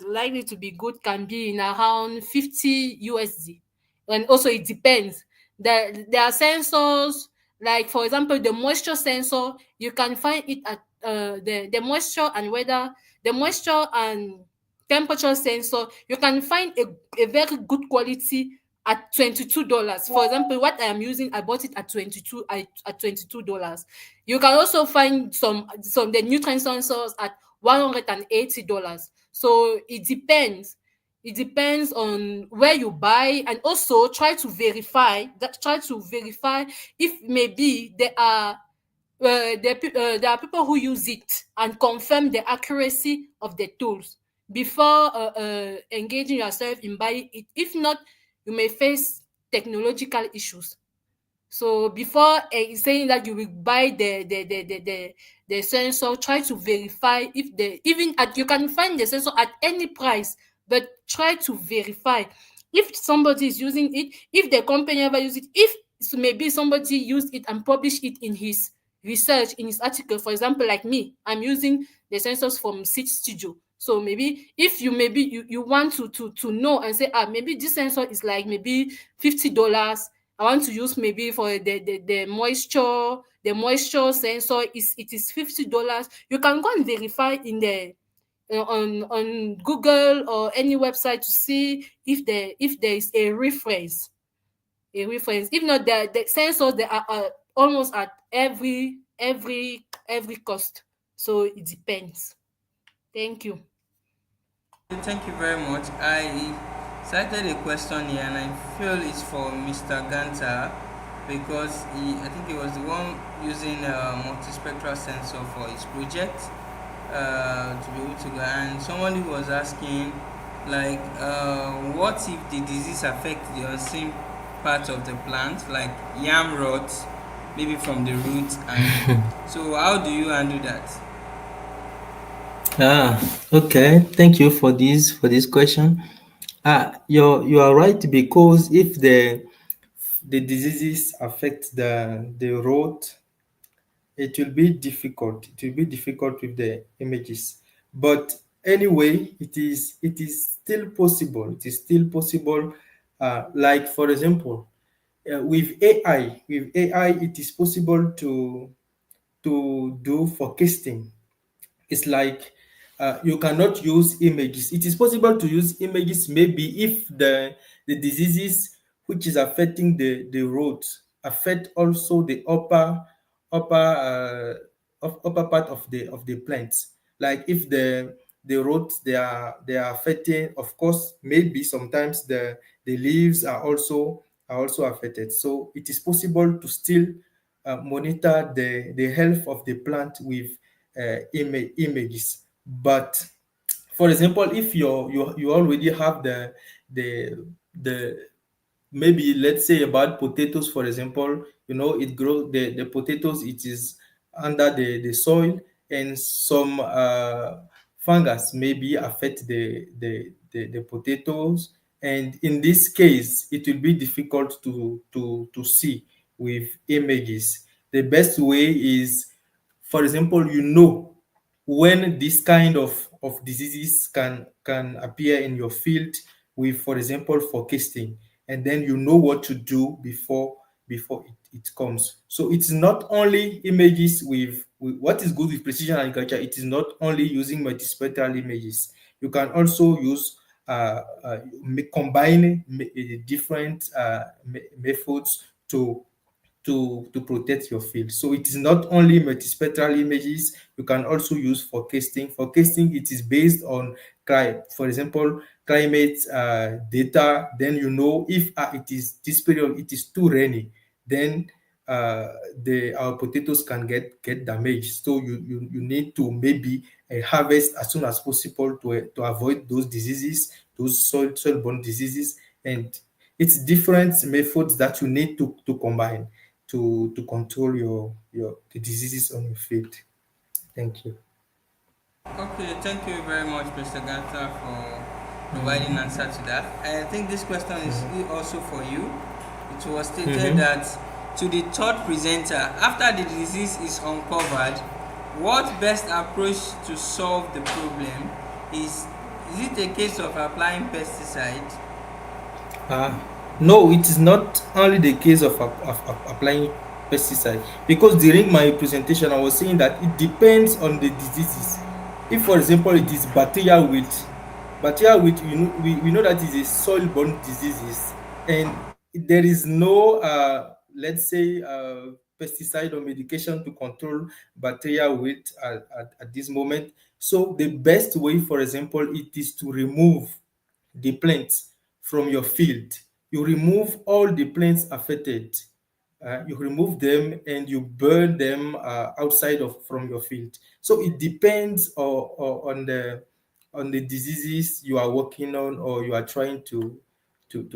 likely to be good can be in around 50 USD. And also it depends. There are sensors, like for example the moisture sensor. You can find it at the moisture and weather, the moisture and temperature sensor. You can find a very good quality at $22. For example, what I am using, I bought it at $22. You can also find some the nutrient sensors at $180. So it depends. It depends on where you buy, and also try to verify if maybe there are there are people who use it and confirm the accuracy of the tools before engaging yourself in buying it. If not, you may face technological issues. So before saying that you will buy the sensor, try to verify if the even at you can find the sensor at any price, but try to verify if somebody is using it, if the company ever use it, if maybe somebody used it and published it in his research, in his article. For example, like me, I'm using the sensors from Seed Studio. So maybe if you maybe you want to know and say, maybe this sensor is like maybe $50. I want to use maybe for the moisture sensor is it is $50. You can go and verify in the on Google or any website to see if there is a reference. If not, the sensors they are almost at every cost. So it depends. Thank you. Thank you very much. I cited a question here and I feel it's for Mr. Ganta because I think he was the one using a multispectral sensor for his project to be able to go. And somebody was asking, like, what if the disease affects the unseen part of the plant, like yam rot, maybe from the roots? And so, how do you handle that? Okay. Thank you for this question. You are right, because if the diseases affect the root, it will be difficult. It will be difficult with the images. But anyway, it is still possible. It is still possible. Like for example, with AI, it is possible to do forecasting. It's like you cannot use images. It is possible to use images maybe if the diseases which is affecting the roots affect also the upper part of the plants. Like if the roots they are affecting, of course, maybe sometimes the leaves are also affected. So it is possible to still monitor the health of the plant with images. But for example, if you already have the maybe, let's say, about potatoes, for example, it grows the potatoes, it is under the soil, and some fungus maybe affect the potatoes, and in this case it will be difficult to see with images. The best way is, for example, when this kind of diseases can appear in your field with, for example, forecasting, and then you know what to do before it comes. So it's not only images with what is good with precision agriculture. It is not only using multispectral images. You can also use combine different methods to protect your field. So it is not only multispectral images. You can also use forecasting. Forecasting, it is based on for example, climate data. Then if it is this period, it is too rainy, then our potatoes can get damaged. So you need to maybe harvest as soon as possible to avoid those diseases, those soil-borne diseases. And it's different methods that you need to combine to control the diseases on your field. Thank you. Okay, thank you very much, Mr. Ganta, for providing answer to that. I think this question is also for you. It was stated that to the third presenter, after the disease is uncovered, what best approach to solve the problem is? Is it a case of applying pesticide? No, it is not only the case of applying pesticide, because during my presentation I was saying that it depends on the diseases. If, for example, it is bacterial wilt, we know that is a soil-borne diseases, and there is no let's say pesticide or medication to control bacterial wilt at this moment. So the best way, for example, it is to remove the plants from your field. You remove all the plants affected, you remove them and you burn them outside of from your field. So it depends on the diseases you are working on or you are trying to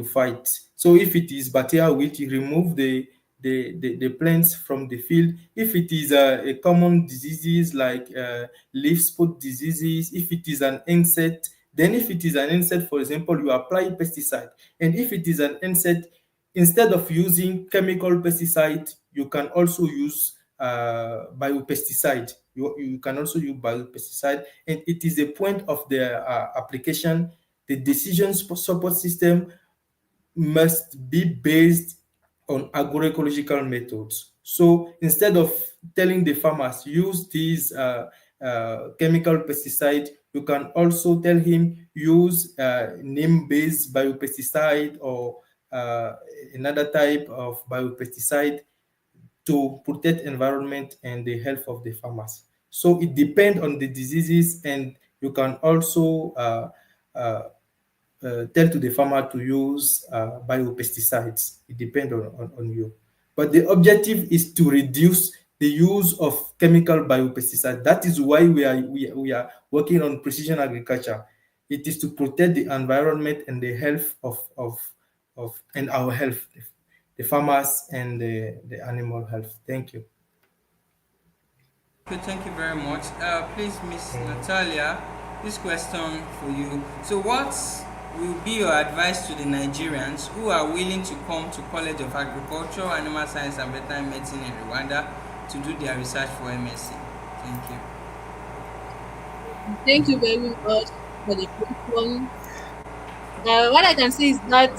fight. So if it is bacterial wilt, you remove the plants from the field. If it is a common diseases like leaf spot diseases, if it is an insect, then if it is an insect, for example, you apply pesticide. And if it is an insect, instead of using chemical pesticide, you can also use biopesticide. You can also use biopesticide, and it is a point of the application. The decision support system must be based on agroecological methods. So instead of telling the farmers use these chemical pesticide, you can also tell him use neem-based biopesticide or uh, another type of biopesticide to protect environment and the health of the farmers. So it depends on the diseases, and you can also uh, tell to the farmer to use biopesticides. It depends on you. But the objective is to reduce the use of chemical biopesticides. That is why we are working on precision agriculture. It is to protect the environment and the health of and our health, the farmers and the animal health. Thank you. Okay, thank you very much. Please, Miss Natalia, this question for you. So, what will be your advice to the Nigerians who are willing to come to College of Agriculture, Animal Science and Veterinary Medicine in Rwanda to do their research for MSc? Thank you. Thank you very much for the question. What I can say is that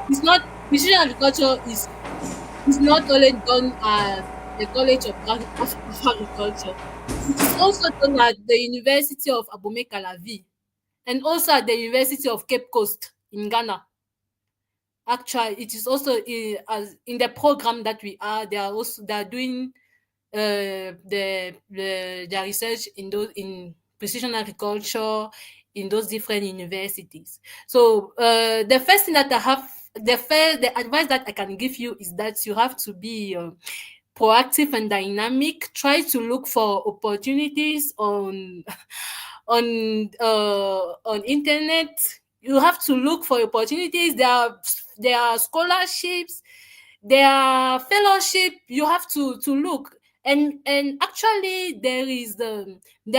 it's not precision agriculture is not only done at the College of Agriculture. It is also done at the University of Abomey Calavi and also at the University of Cape Coast in Ghana. Actually, it is also as in the program that we are. They are doing their research in those in precision agriculture in those different universities. So the first thing that I have, the advice that I can give you is that you have to be proactive and dynamic. Try to look for opportunities on on internet. You have to look for opportunities. There are scholarships, there are fellowship. You have to look, and actually there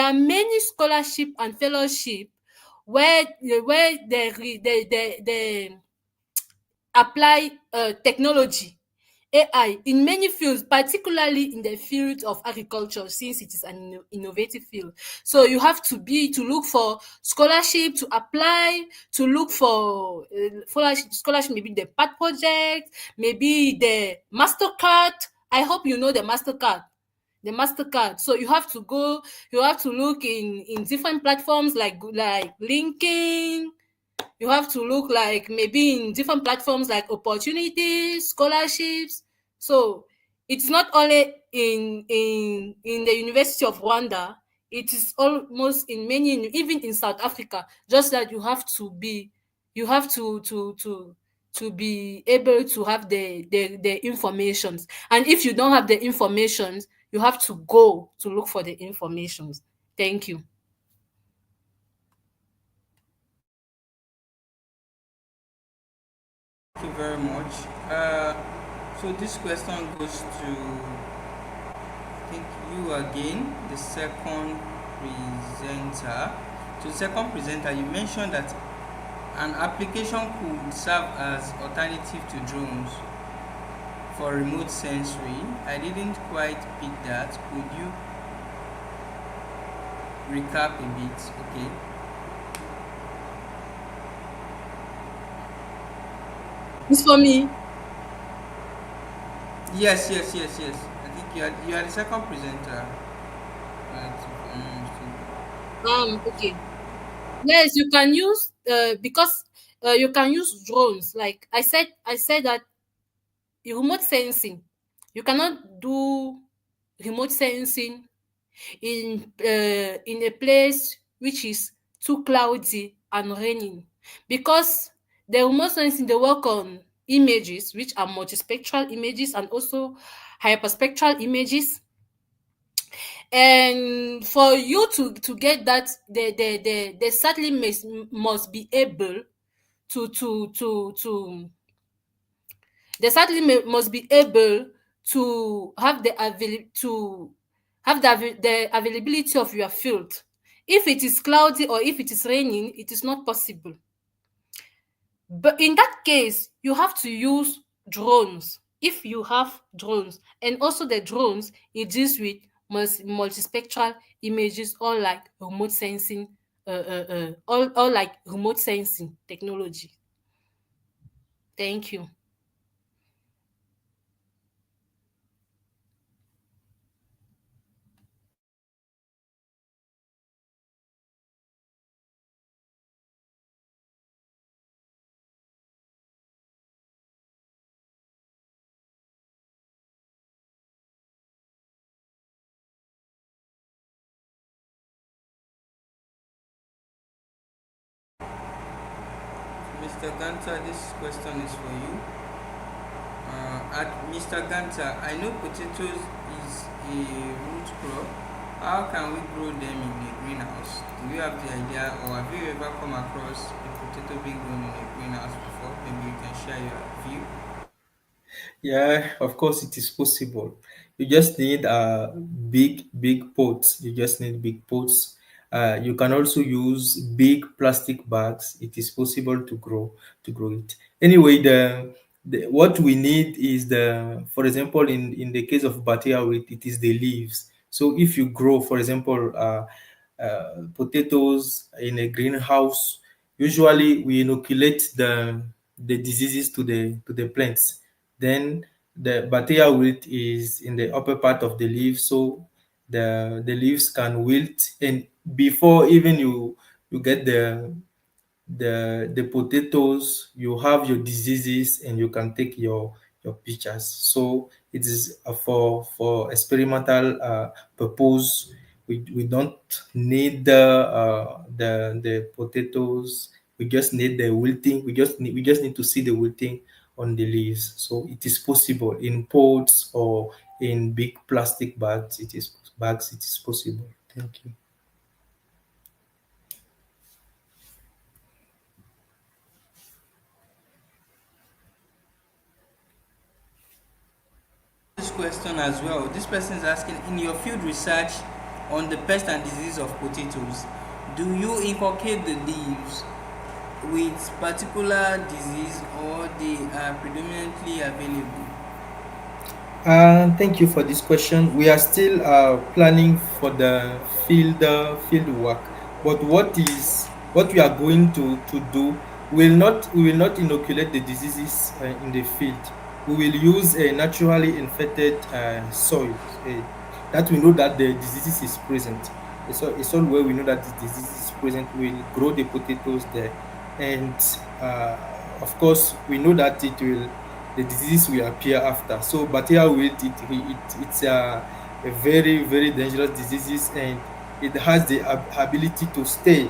are many scholarship and fellowship where they apply technology, AI, in many fields, particularly in the field of agriculture, since it is an innovative field. So you have to look for scholarship, to apply, to look for scholarship, maybe the PAT project, maybe the Mastercard. I hope you know the Mastercard. The Mastercard. So you have to look in different platforms like LinkedIn. You have to look like maybe in different platforms like opportunities, scholarships. So it's not only in the University of Rwanda, it is almost in many, even in South Africa. Just that you have to be able to have the informations. And if you don't have the informations, you have to go to look for the informations. Thank you. Thank you very much. So this question goes to, I think, you again, the second presenter. To the second presenter, you mentioned that an application could serve as alternative to drones for remote sensory. I didn't quite pick that. Could you recap a bit? Okay. It's for me. Yes. I think you are the second presenter. Right. Okay. Yes, you can use because you can use drones. Like I said that remote sensing. You cannot do remote sensing in a place which is too cloudy and raining, because the remote sensing they work on images, which are multispectral images and also hyperspectral images. And for you to get that, they certainly must be able to they certainly must be able to have the availability of your field. If it is cloudy or if it is raining, it is not possible. But in that case, you have to use drones. If you have drones, and also the drones, it deals with multispectral images, or like remote sensing, or like remote sensing technology. Thank you. Mr. Ganta, this question is for you. At Mr. Ganta, I know potatoes is a root crop. How can we grow them in a greenhouse? Do you have the idea, or have you ever come across a potato being grown in a greenhouse before? Maybe you can share your view. Yeah, of course it is possible. You just need big pots. You just need big pots. You can also use big plastic bags. It is possible to grow it. Anyway, the what we need is for example, in the case of batia wheat, it is the leaves. So if you grow, for example, potatoes in a greenhouse, usually we inoculate the diseases to the plants. Then the bacteria wilt is in the upper part of the leaf, so the leaves can wilt, and before even you get the potatoes, you have your diseases and you can take your pictures. So it is for experimental purpose. We don't need the potatoes. We just need the wilting. We just need to see the wilting on the leaves. So it is possible in pots or in big plastic bags. It is possible. Thank you. This question as well. This person is asking, in your field research on the pest and disease of potatoes, do you inculcate the leaves with particular disease, or they are predominantly available? Thank you for this question. We are still planning for the field work, but what we are going to do, we will not inoculate the diseases in the field. We will use a naturally infected soil that we know that the diseases is present. A soil where we know that the disease is present. We'll grow the potatoes there, and uh, of course we know that the disease will appear after. So bacterial wilt, it's a very very dangerous disease, and it has the ability to stay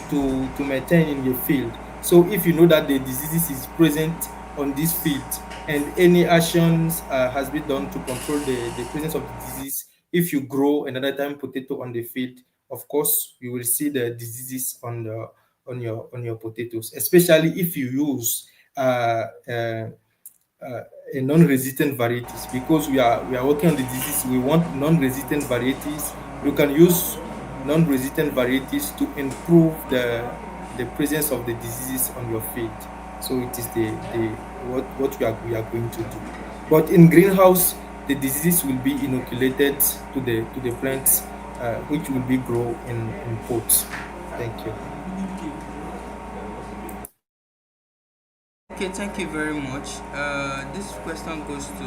to maintain in your field. So if you know that the disease is present on this field and any actions has been done to control the presence of the disease, if you grow another time potato on the field, of course you will see the diseases on your potatoes, especially if you use uh, uh, uh, a non-resistant varieties, because we are working on the disease. We want non-resistant varieties. You can use non-resistant varieties to improve the presence of the diseases on your field. So it is the what we are going to do. But in greenhouse, the diseases will be inoculated to the plants, which will be grow in pots. Thank you. Okay, thank you very much. This question goes to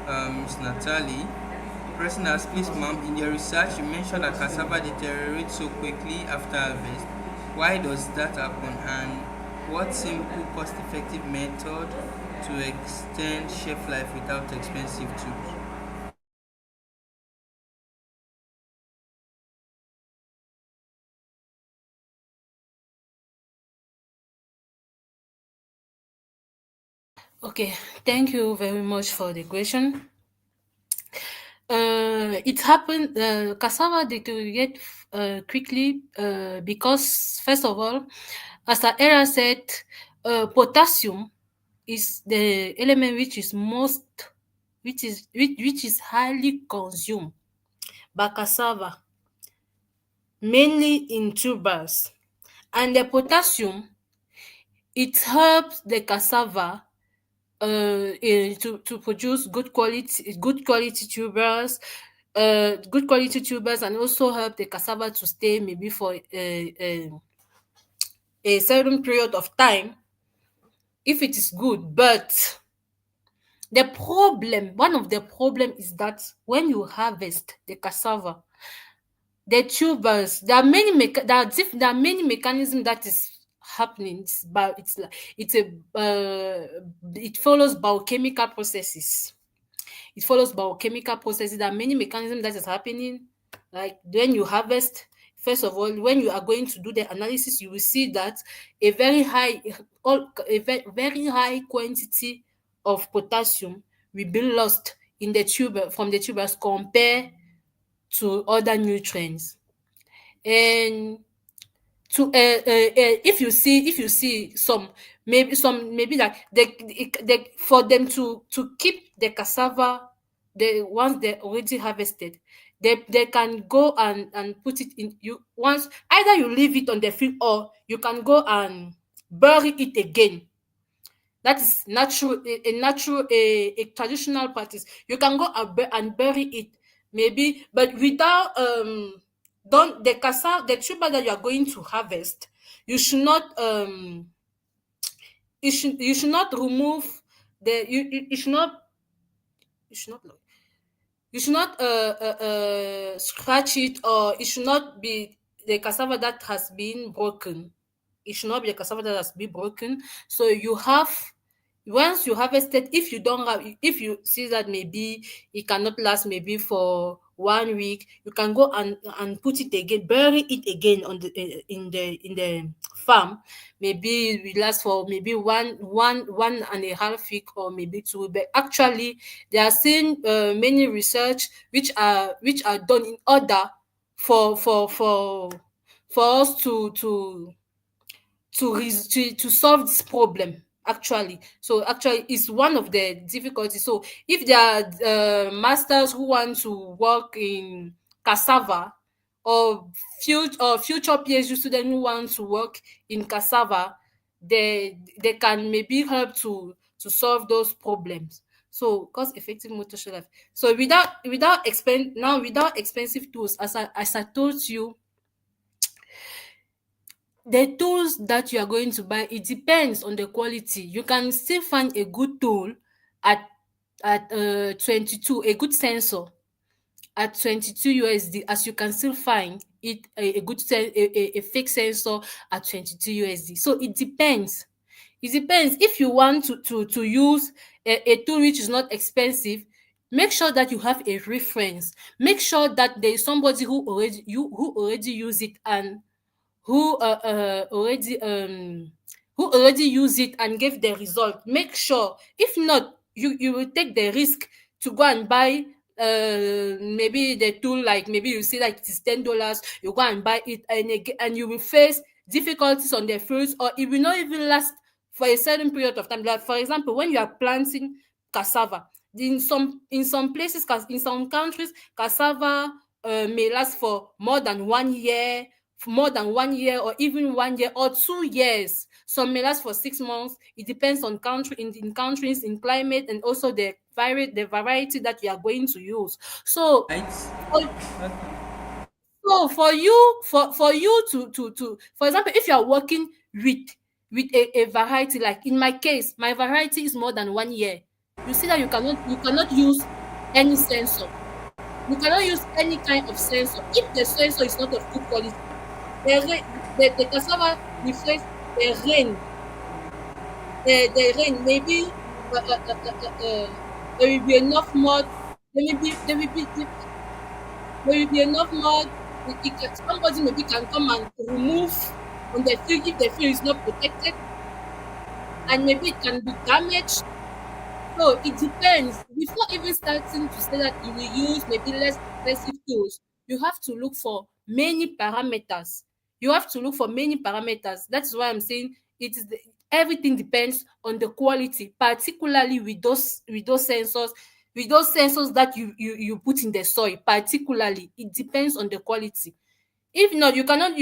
Ms. Nathalie. The person asks, please, ma'am, in your research, you mentioned that cassava deteriorates so quickly after harvest. Why does that happen? And what simple, cost-effective method to extend shelf life without expensive tools? Okay, thank you very much for the question. It happened. Cassava deteriorate quickly because, first of all, as the era said, potassium is the element which is highly consumed by cassava, mainly in tubers, and the potassium, it helps the cassava to produce good quality tubers, and also help the cassava to stay maybe for a certain period of time if it is good. But one of the problem is that when you harvest the cassava, the tubers, there are many mechanisms that is happening. It follows biochemical processes. There are many mechanisms that is happening. Like when you harvest, first of all, when you are going to do the analysis, you will see that a very high very high quantity of potassium will be lost in the tuber from the tubers compared to other nutrients. And if you see maybe like for them to keep the cassava, the once they already harvested, they can go and put it in, you once either you leave it on the field or you can go and bury it again. That is natural, a traditional practice. You can go and bury it, maybe, but without don't the cassava, the tuber that you are going to harvest, you should not you should not remove the you should not you should not scratch it, or it should not be the cassava that has been broken. It should not be the cassava that has been broken. So you have, once you harvested, if you see that maybe it cannot last maybe for 1 week, you can go and put it again, bury it again on the in the farm. Maybe it will last for maybe one and a half week, or maybe 2. But actually, there are seen many research which are done in order for us to solve this problem, actually. So actually it's one of the difficulties. So if there are masters who want to work in cassava, or future PhD students who want to work in cassava, they can maybe help to solve those problems. So cost effective motor life. So without expensive tools, as I told you, the tools that you are going to buy, it depends on the quality. You can still find a good tool at 22, a good sensor at 22 USD, as you can still find it a fake sensor at 22 USD. So it depends. It depends. If you want to use a tool which is not expensive, make sure that you have a reference. Make sure that there is somebody who already use it, and who already use it and gave the result. Make sure. If not, you will take the risk to go and buy maybe the tool, like maybe you see like it is $10, you go and buy it, and you will face difficulties on the fruits, or it will not even last for a certain period of time. Like for example, when you are planting cassava, in some places, in some countries, cassava may last for more than 1 year, or even 1 year or 2 years. Some may last for 6 months. It depends on country, in countries, in climate, and also the variety that you are going to use. So Right? for, Okay. for you to for example, if you are working with a variety, like in my case, my variety is more than 1 year, you see that you cannot use any sensor. You cannot use any kind of sensor if the sensor is not of good quality. The cassava will face the rain. The rain maybe there will be enough mud. There will be enough mud. Somebody maybe can come and remove on the field if the field is not protected, and maybe it can be damaged. So it depends. Before even starting to say that you will use maybe less expensive tools, you have to look for many parameters. You have to look for many parameters. That's why I'm saying it is everything depends on the quality, particularly with those sensors that you put in the soil. Particularly, it depends on the quality. If not, you cannot,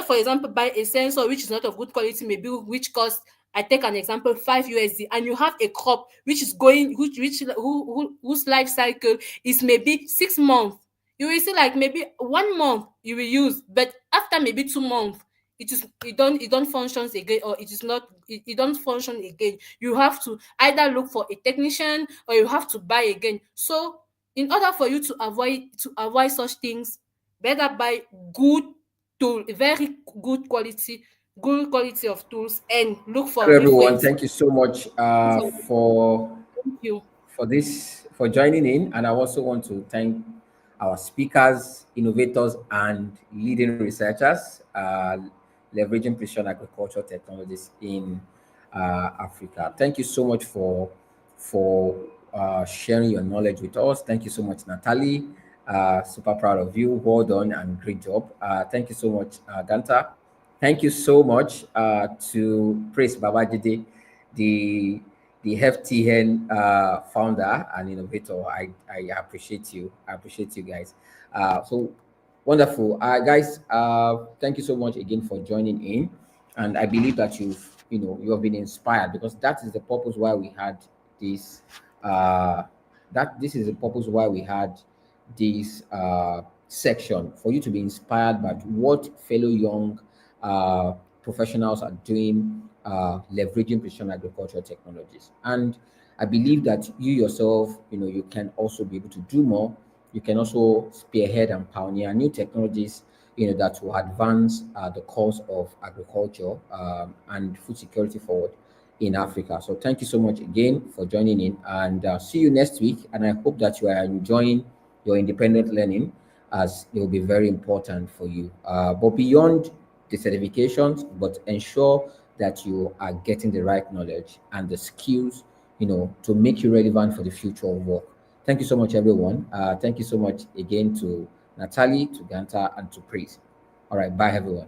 for example, buy a sensor which is not of good quality, maybe which costs, I take an example, 5 USD, and you have a crop which is going whose life cycle is maybe 6 months. You will see like maybe 1 month you will use, but after maybe 2 months, it don't functions again, or it don't function again. You have to either look for a technician or you have to buy again. So in order for you to avoid such things, better buy good tool, very good quality of tools, and look for Hello, everyone. reference. Thank you so much Thank you. for joining in, and I also want to thank our speakers, innovators, and leading researchers leveraging precision agriculture technologies in Africa. Thank you so much for sharing your knowledge with us. Thank you so much, Natalie. Super proud of you. Well done and great job. Thank you so much, Ganta. Thank you so much to Praise Babajide, the the FTN founder and innovator. I appreciate you. I appreciate you guys. So wonderful, guys. Thank you so much again for joining in, and I believe that you have been inspired, because that is the purpose why we had this. This is the purpose why we had this section, for you to be inspired by what fellow young uh, professionals are doing, leveraging precision agriculture technologies. And I believe that you yourself, you can also be able to do more. You can also spearhead and pioneer new technologies, that will advance the cause of agriculture and food security forward in Africa. So thank you so much again for joining in, and see you next week. And I hope that you are enjoying your independent learning, as it will be very important for you. But beyond the certifications, but ensure that you are getting the right knowledge and the skills, to make you relevant for the future of work. Thank you so much, everyone. Thank you so much again to Natalie, to Ganta, and to Praise. All right, bye, everyone.